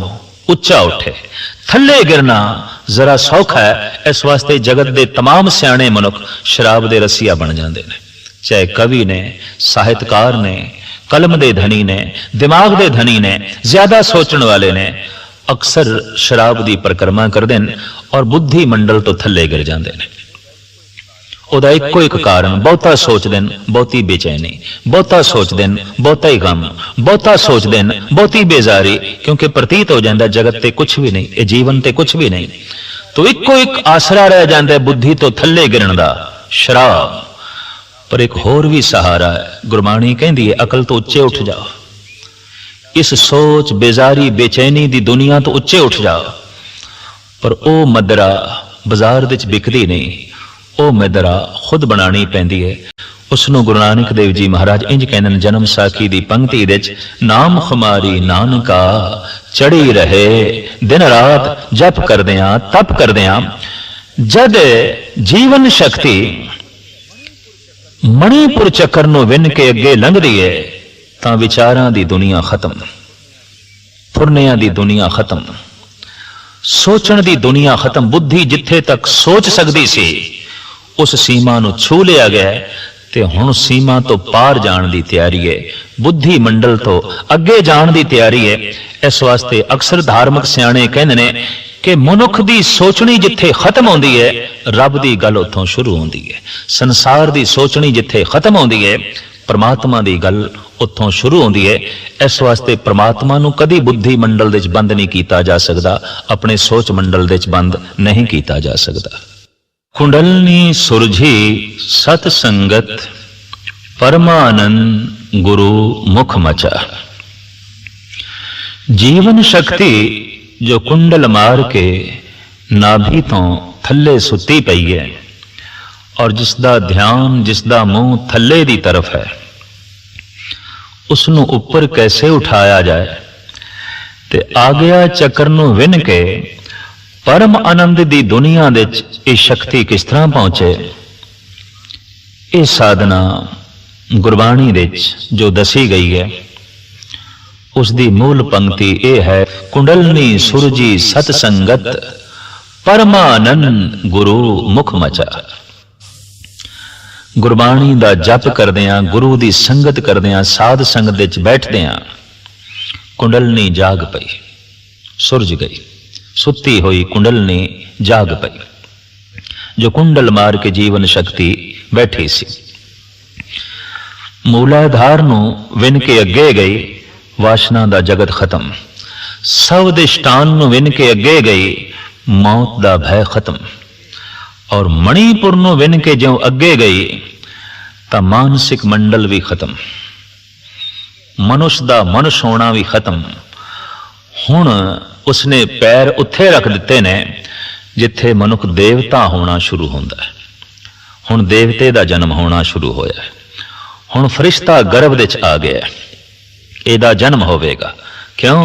उच्चा उठे। थले गिरना जरा सौखा है, इस वास्ते जगत के तमाम सियाणे मनुख शराब के रसिया बन जाते हैं। चाहे कवि ने, साहित्यकार ने, कलम के धनी ने, दिमाग के धनी ने, ज्यादा सोचने वाले ने, अक्सर शराब की परिक्रमा करते हैं और बुद्धि मंडल तो थले गिर जाते हैं। ਉਹਦਾ ਇੱਕੋ ਇੱਕ ਕਾਰਨ, ਬਹੁਤਾ ਸੋਚਦੇ ਨੇ ਬਹੁਤੀ ਬੇਚੈਨੀ, ਬਹੁਤਾ ਸੋਚਦੇ ਨੇ ਬਹੁਤਾ ਹੀ ਗਮ, ਬਹੁਤਾ ਸੋਚਦੇ ਨੇ ਬਹੁਤੀ ਬੇਜ਼ਾਰੀ, ਕਿਉਂਕਿ ਪ੍ਰਤੀਤ ਹੋ ਜਾਂਦਾ ਜਗਤ ਤੇ ਕੁਝ ਵੀ ਨਹੀਂ, ਇਹ ਜੀਵਨ ਤੇ ਕੁਝ ਵੀ ਨਹੀਂ। तो ਇੱਕੋ ਇੱਕ ਆਸਰਾ ਰਹਿ ਜਾਂਦਾ ਬੁੱਧੀ ਤੋਂ ਥੱਲੇ ਗਿਰਨ ਦਾ, ਸ਼ਰਾਬ। पर एक होर भी सहारा है, गुरबाणी कहती है, अकल तो उच्चे उठ जाओ, इस सोच बेजारी बेचैनी दी दुनिया तो उच्चे उठ जाओ। पर ओ मदरा बाजार विच बिकदी नहीं, ओ मदरा खुद बनानी पैंदी है। उसनों गुरु नानक देव जी महाराज इंज कहते हैं जन्म साखी दी पंक्ति विच, नाम खुमारी नानका चढ़ी रहे दिन रात जप करदियां तप करदियां। जद जीवन शक्ति मणिपुर चक्कर नूं विन के अगे लंघदी है तां विचारां दी दुनिया खत्म, फुरनियां दी दुनिया खत्म, सोचण दी दुनिया खत्म। बुद्धि जिथे तक सोच सकती सी उस सीमा नूं छू लिया गया ते हुण सीमा तो पार जाण दी तैयारी है, बुद्धि मंडल तो अगे जाण दी तैयारी है। इस वास्ते अक्सर धार्मिक सियाणे कहंदे ने कि मनुख दी सोचनी जिथे खत्म होंदी है रब दी गल उथों शुरू होंदी है, संसार दी सोचनी जिथे खत्म होंदी है परमात्मा दी गल उत्थों शुरू होंदी है। इस वास्ते परमात्मा नूं कदी बुद्धि मंडल दे विच बंद नहीं कीता जा सकदा, अपने सोच मंडल दे विच बंद नहीं कीता जा सकदा। कुंडलनी सुरझी सत संगत, परमानंद गुरु मुख मचा। जीवन शक्ति जो कुंडल मार के नाभि तो थल्ले सुती पई है और जिसदा ध्यान, जिसदा मुंह थल्ले दी तरफ है, उसनों ऊपर कैसे उठाया जाए ते आ गया चक्कर नूं विन के परम आनंद दी दुनिया दे ये शक्ति किस तरह पहुंचे। ये साधना गुरबाणी दे जो दसी गई है उसकी मूल पंक्ति यह है, कुंडलनी सुरजी सतसंगत, परमानंद गुरु मुख मचा। गुरबाणी दा जप करदियां, गुरु दी संगत करदियां, साध संगत विच बैठदियां कुंडलनी जाग पई, सुरज गई। सुती हुई कुंडलनी जाग पई, जो कुंडल मार के जीवन शक्ति बैठी सी। मूलाधार नूं विन के अगे गई, वासना दा जगत खत्म। सब दे स्थान नूं विन के अगे गई, मौत दा भय खत्म। और मणिपुर नूं विन के ज्यों अगे गई तां मानसिक मंडल भी खत्म, मनुष्य दा मनुष्य होना भी खत्म। हुण उसने पैर उत्थे रख दिते ने जिथे मनुख देवता होना शुरू होंदा है। हुण देवते दा जन्म होना शुरू होया, हुण फरिश्ता गर्भ विच आ गया, एदा जन्म होवेगा। क्यों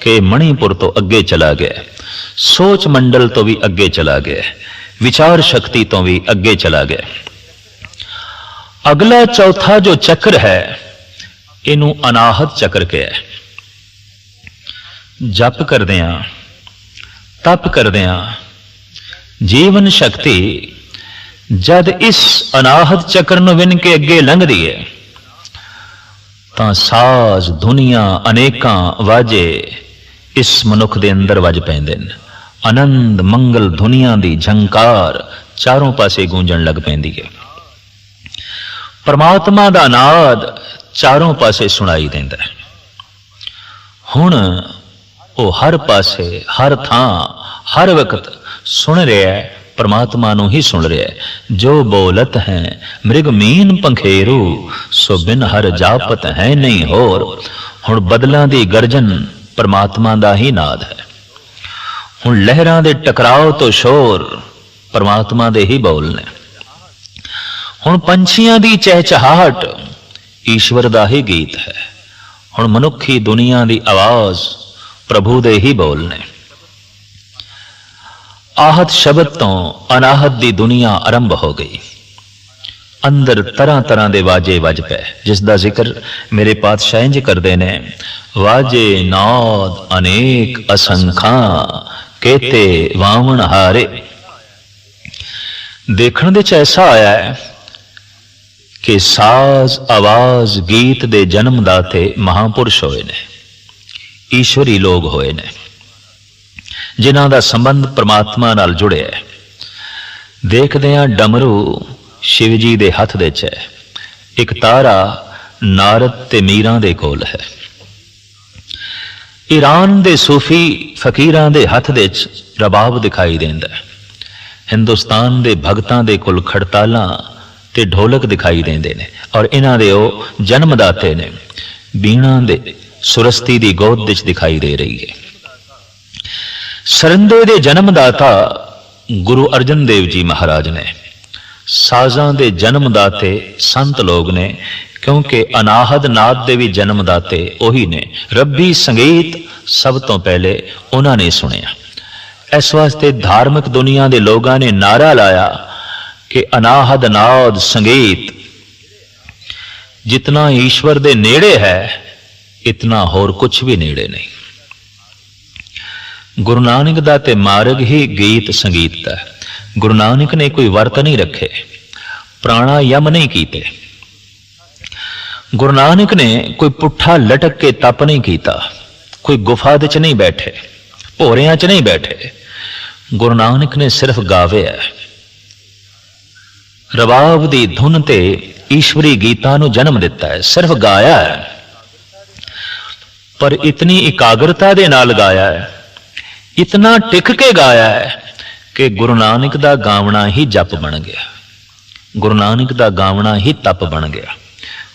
कि मणिपुर तो अगे चला गया, सोच मंडल तो भी अगे चला गया, विचार शक्ति तो भी अगे चला गया। अगला चौथा जो चक्र है इनू अनाहत चक्र कहा है। जप करदियां, तप करदियां जीवन शक्ति जद इस अनाहत चक्र नूं विन के अगे लंघदी है तां साज दुनिया अनेकां वाजे इस मनुख दे अंदर वज पैंदे ने। आनंद मंगल दुनिया दी झंकार चारों पासे गूंजण लग पैंदी है। परमात्मा दा नाद चारों पासे सुनाई देंदा है। हुण वो हर पासे, हर थां, हर वक्त सुन रहा है, परमात्मा नूं ही सुन रहा है। जो बोलत है मृग मीन पंखेरू, सो बिन हर जापत है नहीं होर। हुण बदलां दी गर्जन परमात्मा दा ही नाद है। हुण लहरां दे टकराव तो शोर परमात्मा दे ही बोल ने। हुण पंछियां दी चहचहाहट ईश्वर दा ही गीत है। हुण मनुखी दुनिया दी आवाज प्रभु दे ही बोल ने। आहत शब्द तो अनाहत दी दुनिया आरंभ हो गई। अंदर तरह तरह दे वाजे वज पे, जिसदा जिक्र मेरे पातशाह इंज करदे ने, वाजे नाद अनेक असंखा, केते वावण हारे। देखण दे च ऐसा आया है कि साज आवाज गीत दे जन्मदाते महापुरुष होए ने, ईश्वरी लोग होए ने, जिन्हां दा संबंध परमात्मा नाल जुड़िया है। देखदे हां डमरू शिव जी दे हथ दे च है, एक तारा नारद ते मीरां दे कोल है। ईरान दे सूफी फकीरां दे हथ दे च रबाब दिखाई देंदा है। हिंदुस्तान दे भगतां दे कोल खड़तालां ते ढोलक दिखाई देंदे ने और इन्हां दे ओ जन्मदाते ने। बीणा दे सुरस्ती दी गोद विच दिखाई दे रही है। सरंदे दे जन्मदाता गुरु अर्जन देव जी महाराज ने। साजां दे जन्मदाते संत लोग ने, क्योंकि अनाहद नाद दे भी जन्मदाते ओही ने। रब्बी संगीत सब तो पहले उन्होंने सुनिया। इस वास्ते धार्मिक दुनिया दे लोगां ने नारा लाया कि अनाहद नाद संगीत जितना ईश्वर दे नेड़े है इतना होर कुछ भी नेड़े नहीं। गुरु नानक दा ते मार्ग ही गीत संगीत दा। गुरु नानक ने कोई वर्त नहीं रखे, प्राणायाम नहीं कीते। गुरु नानक ने कोई पुट्ठा लटक के तप नहीं कीता, कोई गुफा दे च नहीं बैठे, भोरियां च नहीं बैठे। गुरु नानक ने सिर्फ गावे है, रबाब दी धुन ते ईश्वरी गीतां नूं जन्म दिता है, सिर्फ गाया है। पर इतनी एकाग्रता दे नाल गाया है, इतना टिक के गाया है कि गुरु नानक दा गावना ही जप बन गया, गुरु नानक दा गावना ही तप बन गया,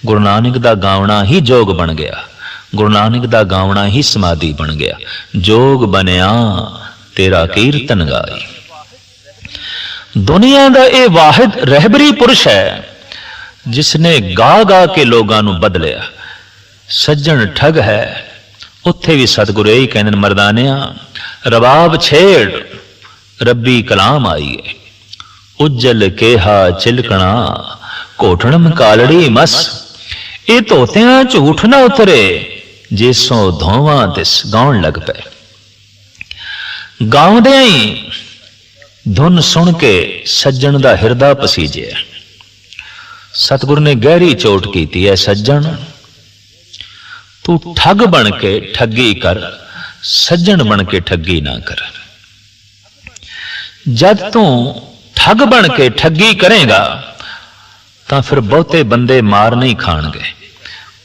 गुरु नानक दा गावना ही जोग बन गया, गुरु नानक दा गावना ही समाधि बन गया। जोग बनया तेरा कीर्तन गाई। दुनिया दा ये वाहिद रहबरी पुरुष है जिसने गा गा के लोगों नूं बदलिया। सज्जन ठग है, उत्थे भी सतगुरु यही कहंदे मरदानिया, रबाब छेड़ रब्बी कलाम आई है। उज्जल केहा चिलकना घोटणम कालड़ी मस, ये धोतियां झूठ ना उतरे जिसों धोवा दिस। गाउण लग पे, गाउंदे ही धुन सुन के सज्जन दा हिरदा पसीजे। सतगुरु ने गहरी चोट की है, सज्जन तू ठग बन के ठगी कर, सज्जन बन के ठगी ना कर। जब तू ठग बन के ठगी करेगा तो फिर बहुते बंदे मार नहीं खाणगे,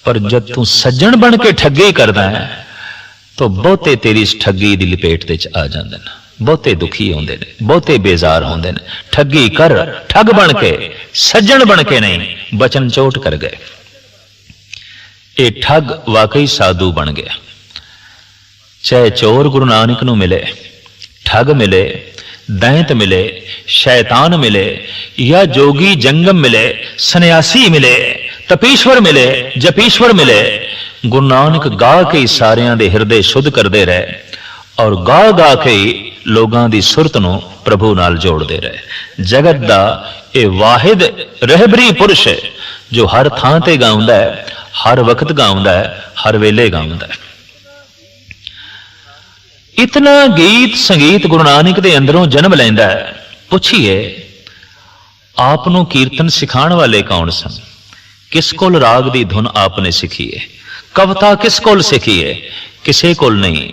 पर जब तू सज्जन बन के ठगी करदा है तो बहुते तेरी इस ठगी दी लपेट दे च आ जांदे ने, बहुते दुखी होंदे ने, बहुते बेजार होंदे ने। ठगी कर, ठग बन के, सज्जन बन के नहीं। बचन चोट कर गए। ये ठग वाकई साधु बन गया। चाहे चोर गुरु नानक नूं मिले, ठग मिले, दैंत मिले, शैतान मिले, या जोगी जंगम मिले, सन्यासी मिले, तपीश्वर मिले, जपीश्वर मिले, गुरु नानक गा के ही सारियां दे हिरदे शुद्ध करते रहे और गा गा के ही लोगों की सुरत नूं प्रभु नाल जोड़ते रहे। जगत दा ये वाहिद रहबरी पुरुष है जो हर थां ते गाउंदा है, हर वक्त गाउंदा है, हर वेले गाउंदा है। इतना गीत संगीत गुरु नानक दे अंदरों जन्म लैंदा है। पुछिए आप नूं कीर्तन सिखाण वाले कौन सन? किस कोल राग दी धुन आपने सीखी है? कविता किस कोल सीखी है? किसे कोल नहीं।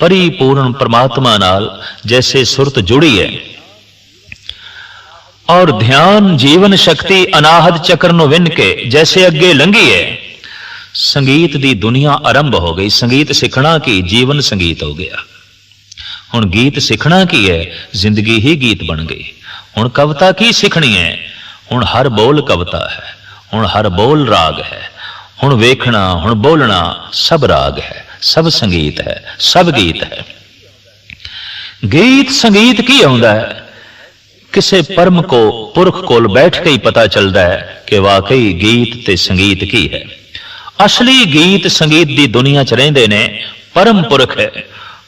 परिपूर्ण परमात्मा नाल जैसे सुरत जुड़ी है और ध्यान जीवन शक्ति अनाहद चक्र नूं विन के जैसे अगे लंघी है। संगीत दी दुनिया आरंभ हो गई। संगीत सीखना की जीवन संगीत हो गया। हुण गीत सीखना की है, जिंदगी ही गीत बन गई। हुण कविता की सीखनी है, हुण हर बोल कविता है, हुण हर बोल राग है, हुण वेखना हुण बोलना सब राग है, सब संगीत है, सब गीत है। गीत संगीत की आउंदा है? किसे परम को पुरख कोल बैठ के ही पता चलता है कि वाकई गीत ते संगीत की है। असली गीत संगीत दी दुनिया च रहिंदे ने परम पुरख है,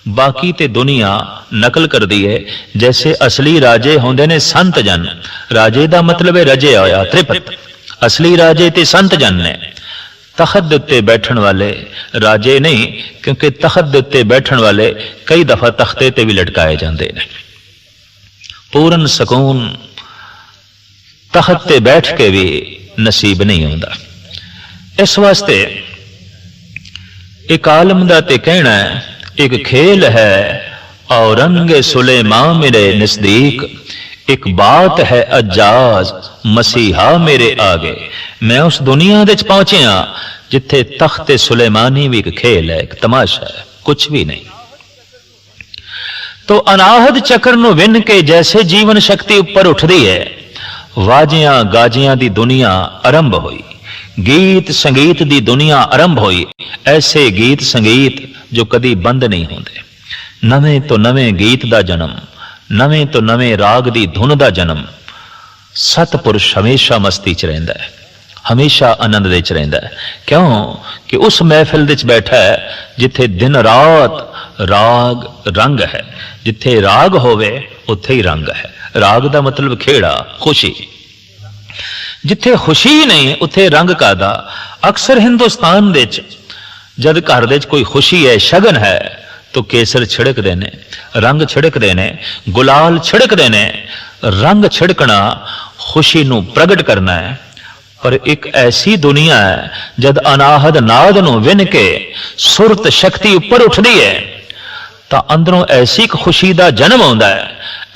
बाकी ते दुनिया नकल कर दी है। जैसे असली राजे होंदे ने संत जन, राजे दा मतलब है रजे होया त्रिपत। असली राजे ते संत जन ने। तखत दे उत्ते बैठण वाले राजे नहीं, क्योंकि तखत दे उत्ते बैठण वाले कई दफा तख्ते ते भी लटकाए जाते हैं। पूर्ण सकून तखत ते बैठ के भी नसीब नहीं होता। इस वास्ते एक आलम दा ते कहना है, एक खेल है औरंग सुलेमान मेरे नजदीक, एक बात है अजाज मसीहा मेरे आगे। मैं उस दुनिया दे पहुंचिया जिथे तख्ते सुलेमानी भी एक खेल है, एक तमाशा है, कुछ भी नहीं। तो अनाहद चक्र नूं विन के जैसे जीवन शक्ति ऊपर उठदी है, वाजियां गाजियां दी दुनिया आरंभ हुई, गीत संगीत दी दुनिया आरंभ हुई। ऐसे गीत संगीत जो कदी बंद नहीं होंदे। नवें तो नवें गीत दा जन्म, नवें तो नवें राग दी धुन दा जन्म। सतपुरुष हमेशा मस्ती च रहिंदा है, हमेशा आनंद दे च रहिंदा है। क्यों कि उस महफिल दे च बैठा है जिथे दिन रात राग रंग है। जिथे राग होवे उत्थे ही रंग है। राग दा मतलब खेड़ा, खुशी। जिथे खुशी नहीं उत्थे रंग कादा। अक्सर हिंदुस्तान दे च जद घर दे च कोई खुशी है, शगन है, तो केसर छिड़क देने, रंग छिड़क देने, गुलाल छिड़क देने। रंग छिड़कना खुशी नूं प्रगट करना है। पर एक ऐसी दुनिया है जद अनाहद नाद नूं विन के सुरत शक्ति ऊपर उठदी है तो अंदरों ऐसी एक खुशी दा जन्म आउंदा है,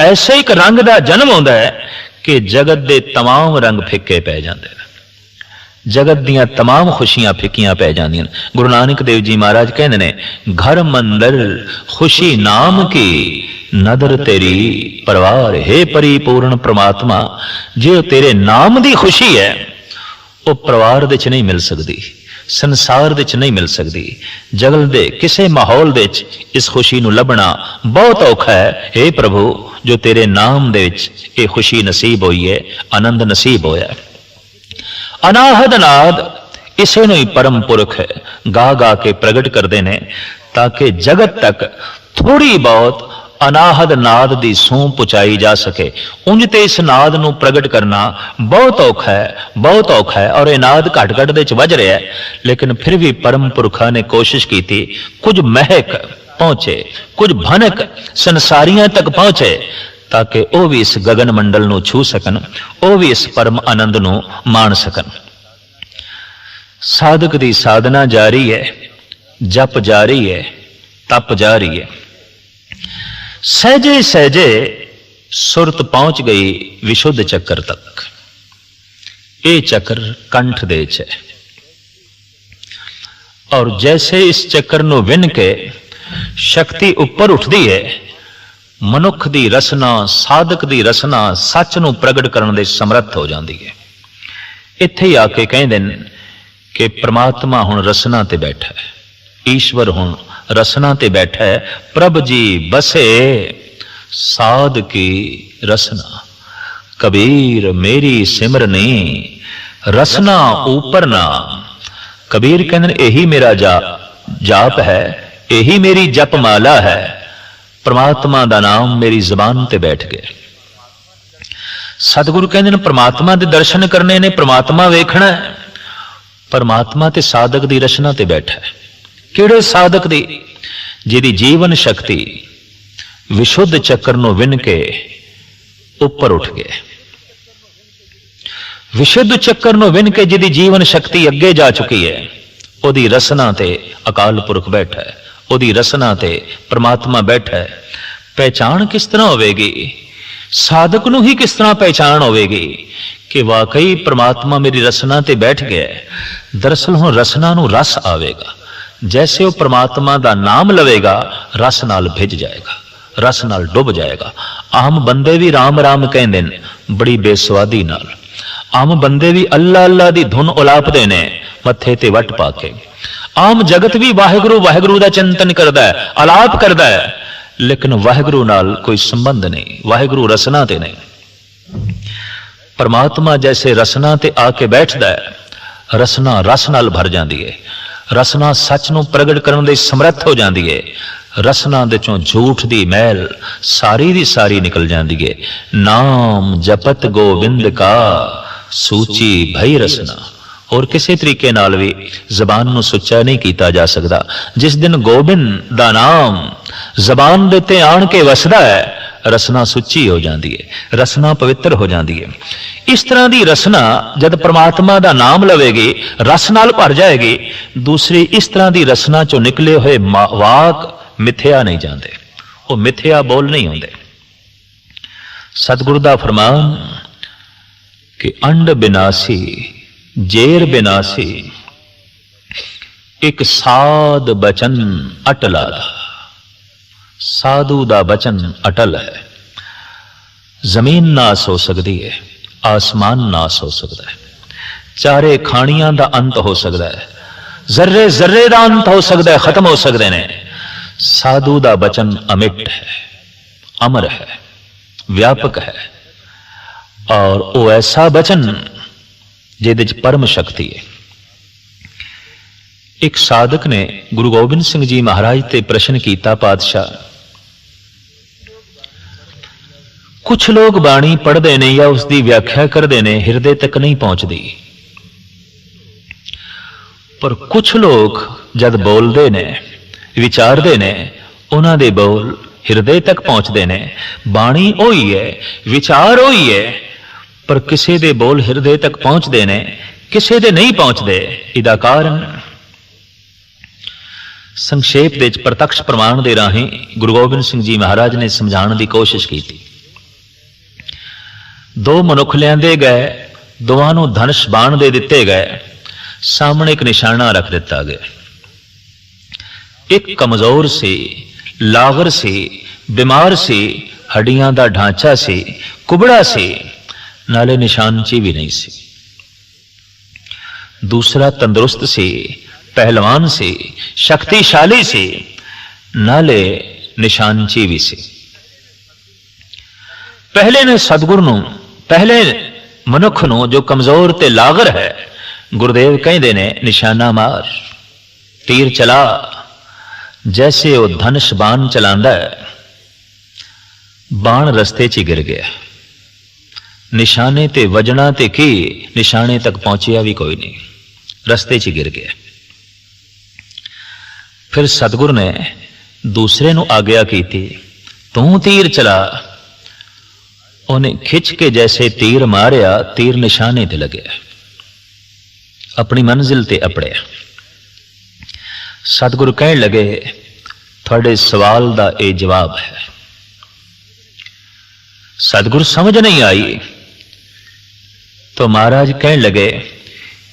ऐसे एक रंग दा जन्म आउंदा है कि जगत दे तमाम रंग फिक्के पै जांदे ने। जगत दियां तमाम खुशियां फिकियां पै जांदियां। गुरु नानक देव जी महाराज कहते ने, घर मंदिर खुशी नाम की, नदर तेरी परवार। हे परिपूर्ण परमात्मा, जो तेरे नाम की खुशी है वो परिवार दे च नहीं मिल सकती, संसार दे च नहीं मिल सकती। जगल दे किसी माहौल दे च इस खुशी नूं लभना बहुत औखा है। हे प्रभु, जो तेरे नाम दे विच ये खुशी नसीब हुई है, आनंद नसीब होया। अनाहद नाद इसे नूं ही परम पुरख गा गा के प्रगट करते हैं, ताकि जगत तक थोड़ी बहुत अनाहद नाद की सूह पहुंचाई जा सके। उंज ते इस नाद नूं प्रगट करना बहुत औखा है, बहुत औखा है। और यह नाद घट घट दे वज रहा है, लेकिन फिर भी परम पुरखा ने कोशिश की थी कुछ महक पहुंचे, कुछ भनक संसारियां तक पहुंचे, ताकि वह भी इस गगन मंडल नूं छू सकन, वह भी इस परम आनंद नूं माण सकन। साधक दी साधना जारी है, जप जारी है, तप जारी है। सहजे सहजे सुरत पहुंच गई विशुद्ध चक्कर तक। ये चक्र कंठ दे च है, और जैसे इस चक्कर नूं विन के शक्ति उपर उठती है, मनुख दी रसना, साधक दी रसना सच नूं प्रगट करने दे समर्थ हो जाती है। इत्थे ही आके कहते हैं कि परमात्मा हुण रसना ते बैठा है, ईश्वर हुण रसना ते बैठा है। प्रभ जी बसे साध की रसना, कबीर मेरी सिमरनी रसना ऊपर नाम। कबीर कहते यही मेरा जाप है, यही मेरी जप माला है। परमात्मा दा नाम मेरी जबान ते बैठ गया। सतगुरु कहते हैं परमात्मा दे दर्शन करने ने, परमात्मा वेखना है। परमात्मा ते साधक दी रचना ते बैठा है। किहड़े साधक दी? जिहदी जीवन शक्ति विशुद्ध चक्कर नूं विन के उपर उठ गया। विशुद्ध चक्कर नूं विन के जिहदी जीवन शक्ति अगे जा चुकी है, उहदी रसना ते अकाल पुरख बैठा है, उहदी रसना ते परमात्मा बैठा है। पहचान किस तरह होवेगी? साधक नूं ही किस तरह पहचान होवेगी कि वाकई परमात्मा मेरी रसना ते बैठ गया है। दरअसल हुण रसना नूं रस आवेगा। जैसे वो परमात्मा दा नाम लवेगा, रस नाल भिज जाएगा, रस नाल डुब जाएगा। आम बंदे भी राम राम कहंदे ने बड़ी बेसवादी नाल। आम बंदे भी अल्लाह अल्लाह दी धुन उलापदे ने मत्थे ते वट पा के। आम जगत भी वाहिगुरू वाहिगुरू दा चिंतन करदा है, अलाप करदा है, लेकिन वाहिगुरू नाल कोई संबंध नहीं, वाहिगुरू रसना ते नहीं। परमात्मा जैसे रसना ते आके बैठदा है, रसना रस नाल भर जाती है, रसना सच नूं प्रगट करन दे समर्थ हो जाती है। रसना दे चों झूठ दी मैल सारी दी सारी निकल जाती है। नाम जपत गोविंद का सूची भई रसना। और किसी तरीके नाल भी जबान नूं सुच्चा नहीं किया जा सकता। जिस दिन गोबिंद दा नाम जबान दे ते आण के वसदा है, रसना सुच्ची हो जाती है, रसना पवित्र हो जाती है। इस तरह की रसना जब परमात्मा दा नाम लवेगी, रस नाल भर जाएगी। दूसरी इस तरह की रसना चो निकले हुए वाक मिथ्या नहीं जाते, वो मिथ्या बोल नहीं होंगे। सतगुरु दा फरमान कि अंड बिनासी जेर बिनासी, एक साध बचन अटला। साधु दा बचन अटल है। जमीन नाश हो सकती है, आसमान नाश हो सकता है, चारे खानियां दा अंत हो सकता है, जर्रे जर्रे दा अंत हो सकता है, खत्म हो सकते हैं। साधु दा बचन अमिट है, अमर है, व्यापक है, और वो ऐसा बचन जिहदे च परम शक्ति है। एक साधक ने गुरु गोबिंद सिंह जी महाराज ते प्रश्न किया, पातशाह कुछ लोग बाणी पढ़ते ने या उसकी व्याख्या करते हैं, हिरदे तक नहीं पहुंचती, पर कुछ लोग जब बोलते ने विचारते ने, उन्हां दे बोल हिरदे तक पहुंचते ने। बाणी ओही है, विचार ओही है, पर किसी दे बोल हिरदे तक पहुंचते ने, किसी दे नहीं पहुंचते। इहदा कारण संक्षेप दे प्रत्यक्ष प्रमाण दे राही गुरु गोबिंद सिंह जी महाराज ने समझाने की कोशिश की थी। दो मनुख लियांदे गए, दोवां नूं धनुष बाण दे दिते गए, सामने एक निशाना रख दिता गया। एक कमजोर सी, लागर सी, बीमार सी, हड्डियां दा ढांचा सी, कुबड़ा सी, नाले निशानची भी नहीं सी। दूसरा तंदुरुस्त सी, पहलवान सी, शक्तिशाली सी, नाले निशानची भी सी। पहले ने सतगुरु नूं, पहले मनुख नूं जो कमजोर ते लागर है, गुरुदेव कहते ने निशाना मार, तीर चला। जैसे वो धनुष बाण चलांदा है, बाण रस्ते च गिर गया। निशाने ते वजना ते की, निशाने तक पहुंचिया भी कोई नहीं, रस्ते च गिर गया। फिर सतगुरु ने दूसरे नूं आग्या की थी, तू तीर चला। उन्हें खिंच के जैसे तीर मारिया, तीर निशाने ते लगे, अपनी मंजिल ते अपड़िया। सतगुरु कहने लगे, थोड़े सवाल दा ये जवाब है। सतगुरु समझ नहीं आई तो महाराज कहने लगे,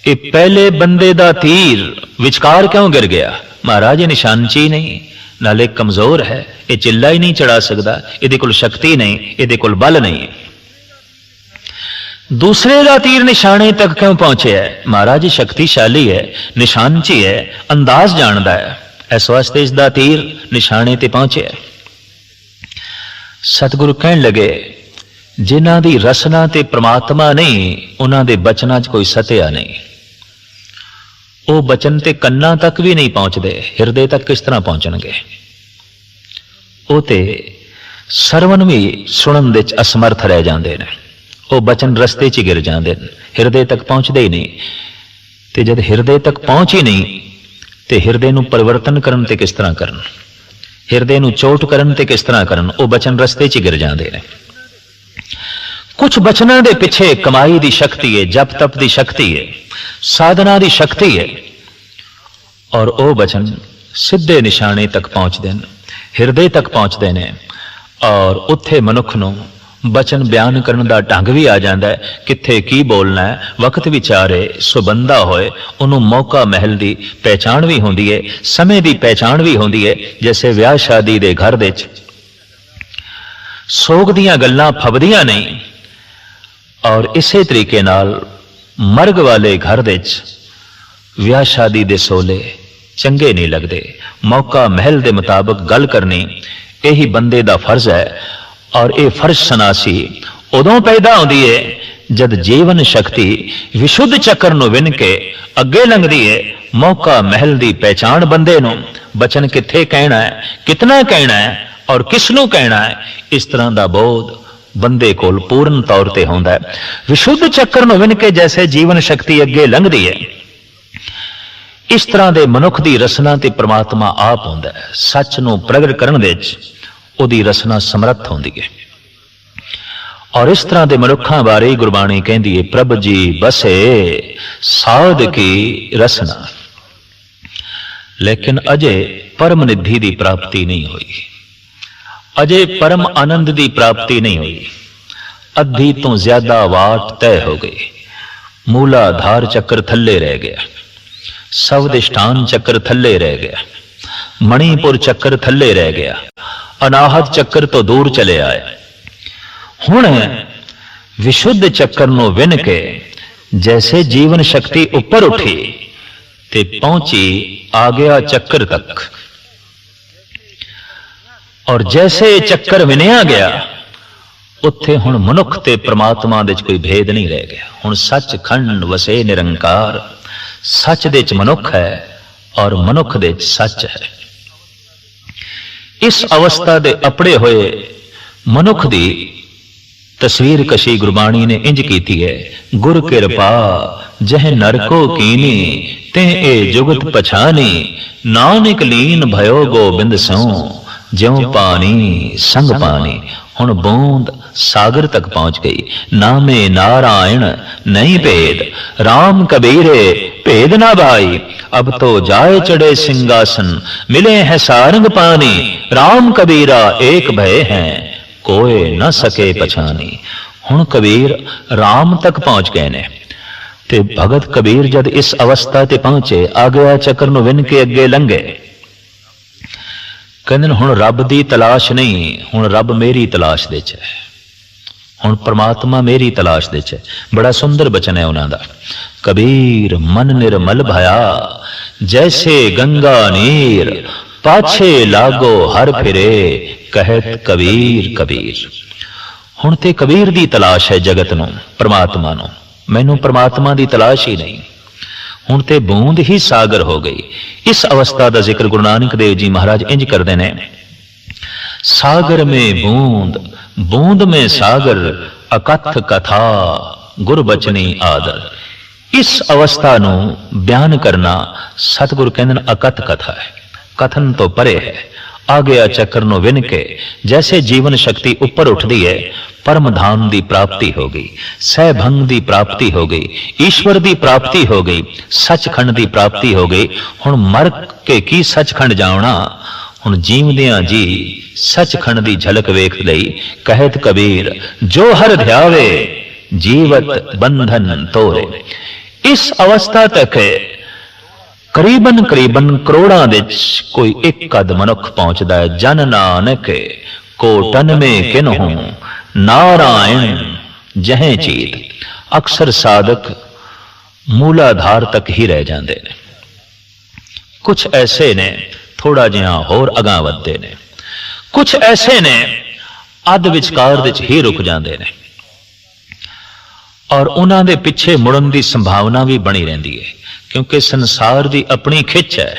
ये पहले बंदे दा तीर विचकार क्यों गिर गया? महाराज ये निशानची नहीं, नाले कमजोर है, ये चिल्ला ही नहीं चढ़ा सकता, इहदे कोल शक्ति नहीं, इहदे कोल बल नहीं। दूसरे का तीर निशाने तक क्यों पहुंचे है? महाराज शक्तिशाली है, निशानची है, अंदाज जानता है, इस वास्ते इसका तीर निशाने ते पहुंचे है। सतगुरु कहने लगे, जिन्हां दी रसना ते परमात्मा नहीं, उन्हां दे बचनां च कोई सत्या नहीं। वो बचन ते कन्ना तक भी नहीं पहुंचते, हिरदे तक किस तरह पहुंचणगे? वो ते सरवण भी सुनन दे असमर्थ रह जाते हैं। वो बचन रस्ते च गिर जाते हैं, हिरदे तक पहुंचते ही नहीं। ते जब हिरदे तक पहुंच ही नहीं, ते हिरदे नूं परिवर्तन करन ते किस तरह करन? हिरदे नूं चोट करन ते किस तरह करन? वो बचन रस्ते च गिर जाते हैं। कुछ बचना दे पिछे कमाई दी शक्ति है, जप तप दी शक्ति है, साधना दी शक्ति है, और वो बचन सीधे निशाने तक पहुंचते हैं, हिरदे तक पहुंचते हैं। और उत्थे मनुख नूं बचन बयान करने का ढंग भी आ जाता है, कित्थे की बोलना है, वक्त विचारे सुबंधा होए, उन्होंने मौका महल की पहचान भी होंदी है, समय की पहचान भी होंदी है। जैसे ब्याह शादी के घर दे सोग दियां गल्लां फबदियां नहीं, और इसे तरीके नाल मर्ग वाले घर दे ब्याह शादी दे सोले चंगे नहीं लगते। मौका महल के मुताबिक गल करनी यही बंदे का फर्ज है। और ये फर्ज सनासी उदों पैदा होती है जब जीवन शक्ति विशुद्ध चक्कर नूं विन के अगे लंघदी है। मौका महल की पहचान बंदे नूं, बचन कित्थे कहना है, कितना कहना है और किसनूं कहना है, इस तरह का बोध बंदे कोल पूर्ण तौर पर होंदा है। विशुद्ध चक्कर नूं विन के जैसे जीवन शक्ति अगे लंघदी है, इस तरह के मनुख की रसना ते परमात्मा आप होंदा है। सच नूं प्रगट करन दे उहदी रसना समर्थ होंदी है। और इस तरह के मनुखों बारे गुरबाणी कहती है, प्रभ जी बसे साध की रसना। लेकिन अजे परम निधि की प्राप्ति नहीं हुई, अजे परम आनंद की प्राप्ति नहीं हुई। अद्धी तो ज्यादा वाट तय हो गई। मूलाधार चक्र थल्ले रह गया, सवधिष्ठान चक्र थल्ले रह गया, मणिपुर चक्र थल्ले रह गया, अनाहत चक्र तो दूर चले आए। हुण विशुद्ध चक्कर नूं विन के जैसे जीवन शक्ति ऊपर उठी ते पहुंची आ गया चक्र तक। और जैसे चक्कर विनिया गया उत्थे हुण मनुख ते परमात्मा दे कोई भेद नहीं रह गया। हुण सच खंड वसे निरंकार। सच दे च मनुख है और मनुख दे च सच है। इस अवस्था दे अपड़े हुए मनुख दी तस्वीर कशी गुरबाणी ने इंज कीती है। गुर कृपा जह नरको कीनी ते ए जुगत पछानी, नानक लीन भयो गोबिंद सो ज्यों पानी संग पानी। हुण बूंद सागर तक पहुंच गई। नामे नारायण नहीं भेद, राम कबीरे भेद ना भाई। अब तो जाए चढ़े सिंहासन, मिले हैं सारंग पानी। राम कबीरा एक भय हैं, कोई न सके पछानी। हुण कबीर राम तक पहुंच गए ने। ते भगत कबीर जद इस अवस्था ते पहुंचे, आ गया चक्कर नूं विन के अगे लंघे। कहंदे हुण रब दी तलाश नहीं, हुण रब मेरी तलाश दे च है, हुण परमात्मा मेरी तलाश दे च है। बड़ा सुंदर बचन है उन्हां दा। कबीर मन निर्मल भया, जैसे गंगा नीर, पाछे लागो हर फिरे, कहत कबीर कबीर। हुण ते कबीर दी तलाश है जगत नूं, परमात्मा नूं। मैनू परमात्मा दी तलाश ही नहीं, हुण ते बूंद ही सागर हो गई। इस अवस्था का जिक्र गुरु नानक देव जी महाराज इंज करते हैं, सागर में बूंद, बूंद में सागर, अकथ कथा गुरबचनी आदर। इस अवस्था नूं बयान करना सतगुरु कहंदे अकथ कथा है, कथन तो परे है। आ गया चक्कर नूं विन के जैसे जीवन शक्ति ऊपर उठती है, परम धाम की प्राप्ति हो गई, सहभंग की प्राप्ति हो गई, ईश्वर की प्राप्ति हो गई, सचखंड की प्राप्ति हो गई। हुण मर के की सचखंड जावना, हुण जीवदियां जी सचखंड की झलक वेख लई। कहत कबीर जो हर ध्यावे, जीवत बंधन तोरे। इस अवस्था तक करीबन करीबन करोड़ां विच कोई एक अध मनुख पहुंचता है। जन नानक कोटन में किन्हू, नारायण जहें चीत। अक्सर साधक मूलाधार तक ही रह जाते हैं, कुछ ऐसे ने थोड़ा जिहा होर अगां वधदे ने, कुछ ऐसे ने अध विचकार विच ही रुक जाते हैं, और उन्हां दे पिछे मुड़न की संभावना भी बनी रहिंदी है। क्योंकि संसार की अपनी खिच है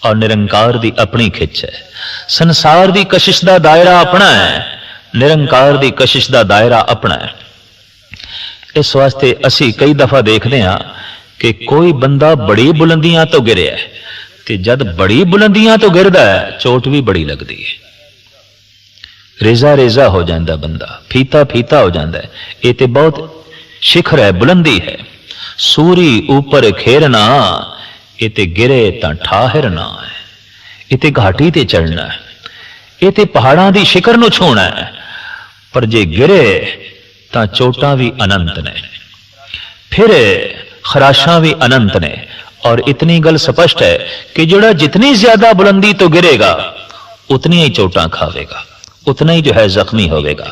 और निरंकार की अपनी खिच है। संसार की कशिश का दायरा अपना है, निरंकार की कशिश का दायरा अपना है। इस वास्ते असी कई दफा देखते हैं कि कोई बंदा बड़ी बुलंदियां तो गिरिया है, ते जद बड़ी बुलंदियां तो गिरदा है, चोट भी बड़ी लगती है, रेजा रेजा हो जाता बंदा, फीता फीता हो जाता है। ये तो बहुत शिखर है, बुलंदी है। सूरी ऊपर खेरना, इते गिरे ता ठाहरना है। इते घाटी ते चढ़ना है, इते पहाड़ां दी शिखर नूं छूना है। पर जे गिरे ता चोटां भी अनंत ने, फिर खराशां भी अनंत ने। और इतनी गल स्पष्ट है कि जोड़ा जितनी ज्यादा बुलंदी तो गिरेगा, उतनी ही चोटां खावेगा, उतना ही जो है जख्मी होवेगा।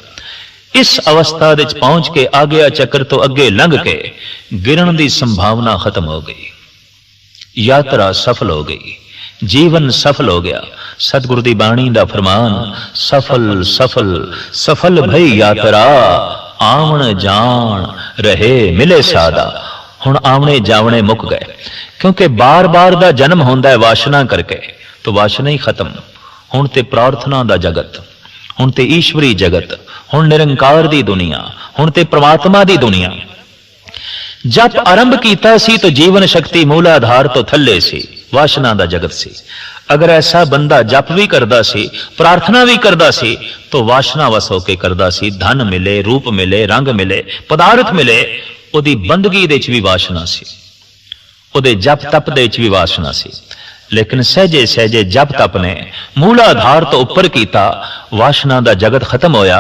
इस अवस्था विच पहुंच के आ गया चक्कर तो अगे लंघ के गिरन की संभावना खत्म हो गई, यात्रा सफल हो गई, जीवन सफल हो गया। सतगुरु दी बाणी दा फरमान, सफल सफल सफल भई यात्रा, आवन जान रहे मिले सादा। हुण आवणे जावणे मुक गए, क्योंकि बार बार दा जन्म होंदा है वासना करके, तो वासना ही खत्म। हुण ते प्रार्थना दा जगत, हुण ते ईश्वरी जगत, हुण निरंकार दी दुनिया, हुण ते परमात्मा दी दुनिया। जब आरंभ कीता सी तो जीवन शक्ति मूलाधार तो थल्ले सी, वासना दा जगत सी। अगर ऐसा बंदा जप भी करदा सी, प्रार्थना भी करदा सी, तो वासना वस होके करदा सी। धन मिले, रूप मिले, रंग मिले, पदार्थ मिले, उहदी बंदगी दे च भी वासना सी, उहदे जप तप दे च भी वासना सी। लेकिन सहजे सहजे जप तप ने मूलाधार तो उपर कीता, वासना दा जगत खत्म होया,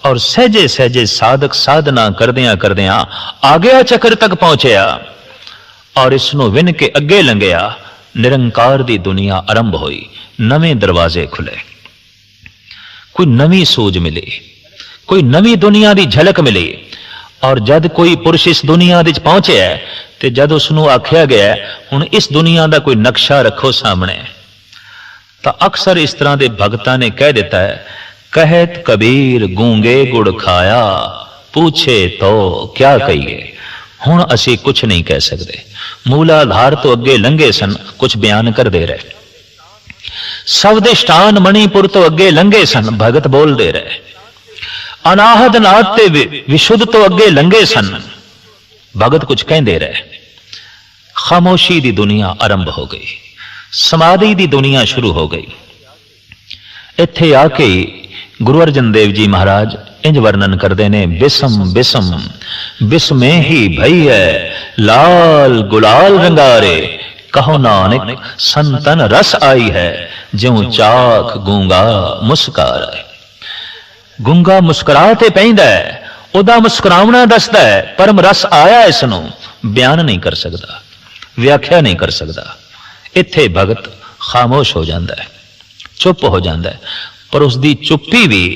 और सहजे सहजे साधक साधना करदियां करदियां आ गया चक्कर तक पहुंचया, और इसनों विन के अगे लंघिया। निरंकार दी दुनिया आरंभ हुई, नवे दरवाजे खुले, कोई नवी सूझ मिली, कोई नवी दुनिया की झलक मिली। और जद कोई पुरुष इस दुनिया विच पहुंचे है, तो जद उसनों आख्या गया हुण इस दुनिया का कोई नक्शा रखो सामने, तो अक्सर इस तरह के भगतां ने कह दिता है, कहत कबीर गूंगे गुड़ खाया, पूछे तो क्या कहिए। हुण असी कुछ नहीं कह सकते, मूलाधार तो अगे लंघे सन, कुछ बयान कर दे रहे। सवदिष्टान मणिपुर तो अगे लंघे सन, भगत बोल दे रहे। अनाहद नाथ ते विशुद्ध तो अगे लंघे सन, भगत कुछ कह दे रहे। खामोशी दी दुनिया आरंभ हो गई, समाधि दी दुनिया शुरू हो गई। इत्थे आके गुरु अर्जन देव जी महाराज इंज वर्णन करते ने, बिसम बिसम बिस्मे ही भई है, लाल गुलाल रंगारे, कहो नानक संतन रस आई है, ज्यों चाख गूंगा मुस्कार है। गूंगा मुस्कुरा ते पैंदा है, ओदा मुस्कुरावना दसदा है, परम रस आया इसनों, बयान नहीं कर सकता, व्याख्या नहीं कर सकता। इत्थे भगत खामोश हो जाता है, चुप हो जाता है, पर उसकी चुप्पी भी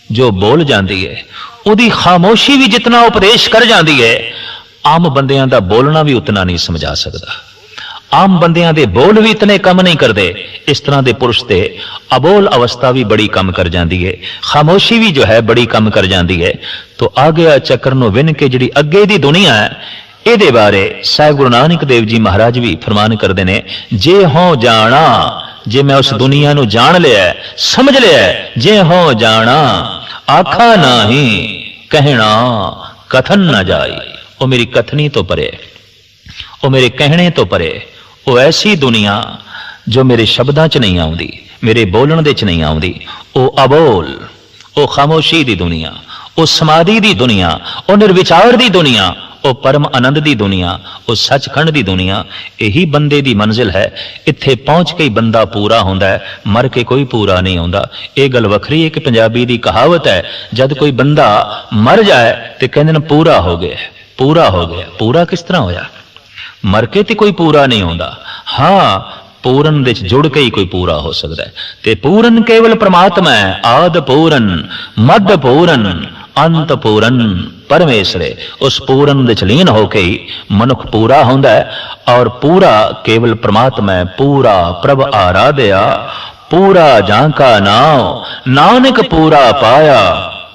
जो बोल जाती है, उसकी खामोशी भी जितना उपदेश कर जाती है, आम बंदियां दा बोलना भी उतना नहीं समझा सकता। आम बंदियां दे बोल भी इतने कम नहीं करते। इस तरह के पुरुष ते अबोल अवस्था भी बड़ी कम कर जाती है, खामोशी भी जो है बड़ी कम कर जाती है। तो आ गया चक्कर नूं विन के जिहड़ी अगे दी दुनिया है, इहदे बारे साहिब गुरु नानक देव जी महाराज भी फरमान करते हैं, जे हों जाना, जे मैं उस दुनिया नूं जान लिया, समझ लिया, जे हों जाना आखा नाही कहना कथन न जाई। वो मेरी कथनी तो परे, वो मेरे कहने तो परे, वो ऐसी दुनिया जो मेरे शब्दां च नहीं आउंदी, मेरे बोलण दे च नहीं आउंदी। वो अबोल, वो खामोशी दी दुनिया, वो समाधि दी दुनिया, वो निर्विचार दी दुनिया, वो परम आनंद दी दुनिया, वो सचखंड दी दुनिया। यही बंदे दी मंजिल है। इत्थे पहुंच के ही बंदा पूरा होंदा है, मर के कोई पूरा नहीं होंदा। ये गल वखरी है कि पंजाबी दी कहावत है, जद कोई बंदा मर जाए तो कहंदे ने पूरा हो गया, पूरा हो गया। पूरा किस तरह होया? मर के तो कोई पूरा नहीं होंदा। हाँ, पूरन दे जुड़ के ही कोई पूरा हो सकता है। ते पूरन केवल परमात्मा है, आद पूरन मध्य पूरन अंत पूरन परमेश्वर। उस पूरन दे लीन होके ही मनुख पूरा होंदा है। और पूरा केवल परमात्मा है। पूरा प्रभ आराध्या, पूरा जांका नाव, नानक पूरा पाया,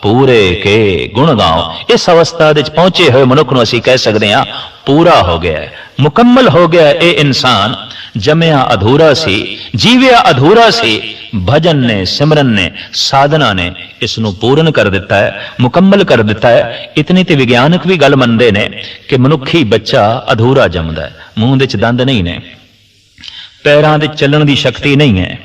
पूरे के गुण गाओ। इस अवस्था दे पहुंचे हुए मनुख नूं असीं कह सकते हैं पूरा हो गया है, मुकम्मल हो गया। ये इंसान जमया अधूरा सी, जीविया अधूरा सी, भजन ने, सिमरन ने, साधना ने इसनूं पूर्ण कर दिता है, मुकम्मल कर दिता है। इतनी तो विज्ञानक भी गल मनदे ने कि मनुखी बच्चा अधूरा जमदा है। मूंह दे च दंद नहीं ने, पैरां दे चलण दी शक्ति नहीं है,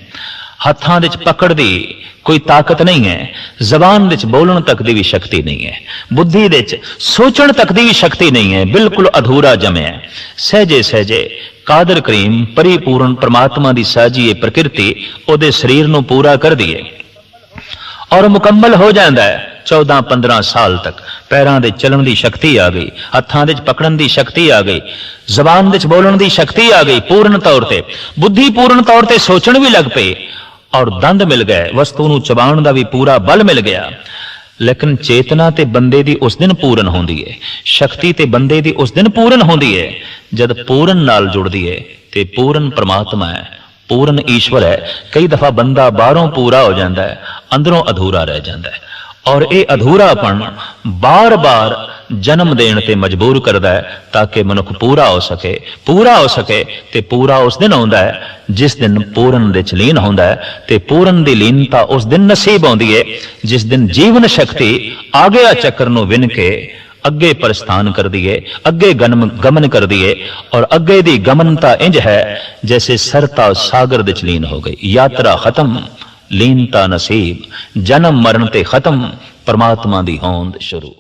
हत्थां दे च पकड़ दी कोई ताकत नहीं है, जबान दे च बोलण तक दी भी शक्ति नहीं है, बुद्धि दे च सोचण तक दी भी शक्ति नहीं है। बिल्कुल अधूरा जमे है। सहजे सहजे कादर करीम परिपूर्ण परमात्मा दी साजी प्रकृति ओदे शरीर नूं पूरा कर दिए और मुकम्मल हो जाता है। 14-15 साल तक पैरां दे चलण दी शक्ति आ गई, हत्थां दे पकड़न दी शक्ति आ गई, जबान दे बोलण दी शक्ति आ गई पूर्ण तौर ते, बुद्धि पूर्ण तौर ते सोचण भी लग पे और दंद मिल गए, वस्तु नूं चबाण दा भी पूरा बल मिल गया। लेकिन चेतना ते बंदे दी उस दिन पूर्ण होंदी है, शक्ति ते बंदे दी उस दिन पूर्ण होंदी है जद पूर्ण नाल जुड़दी है। ते पूर्ण परमात्मा है, पूर्ण ईश्वर है। कई दफा बंदा बाहरों पूरा हो जाता है, अंदरों अधूरा रह जाता है। और ये अधूरापन बार बार जन्म देण ते मजबूर करता है ताकि मनुख पूरा हो सके। पूरा हो सके ते पूरा उस दिन आउंदा है जिस दिन पूर्ण दे च लीन होंदा है। ते पूर्ण दी लीनता उस दिन नसीब आउंदी है जिस दिन जीवन शक्ति आ गया चक्कर नूं विन के अगे प्रस्थान कर दिए, अगे गमन कर दिए। और अगे दी गमनता इंज है जैसे सरता सागर दे च लीन हो गई। यात्रा खत्म, लीनता नसीब, जन्म मरण ते खत्म, परमात्मा दी होंद शुरू।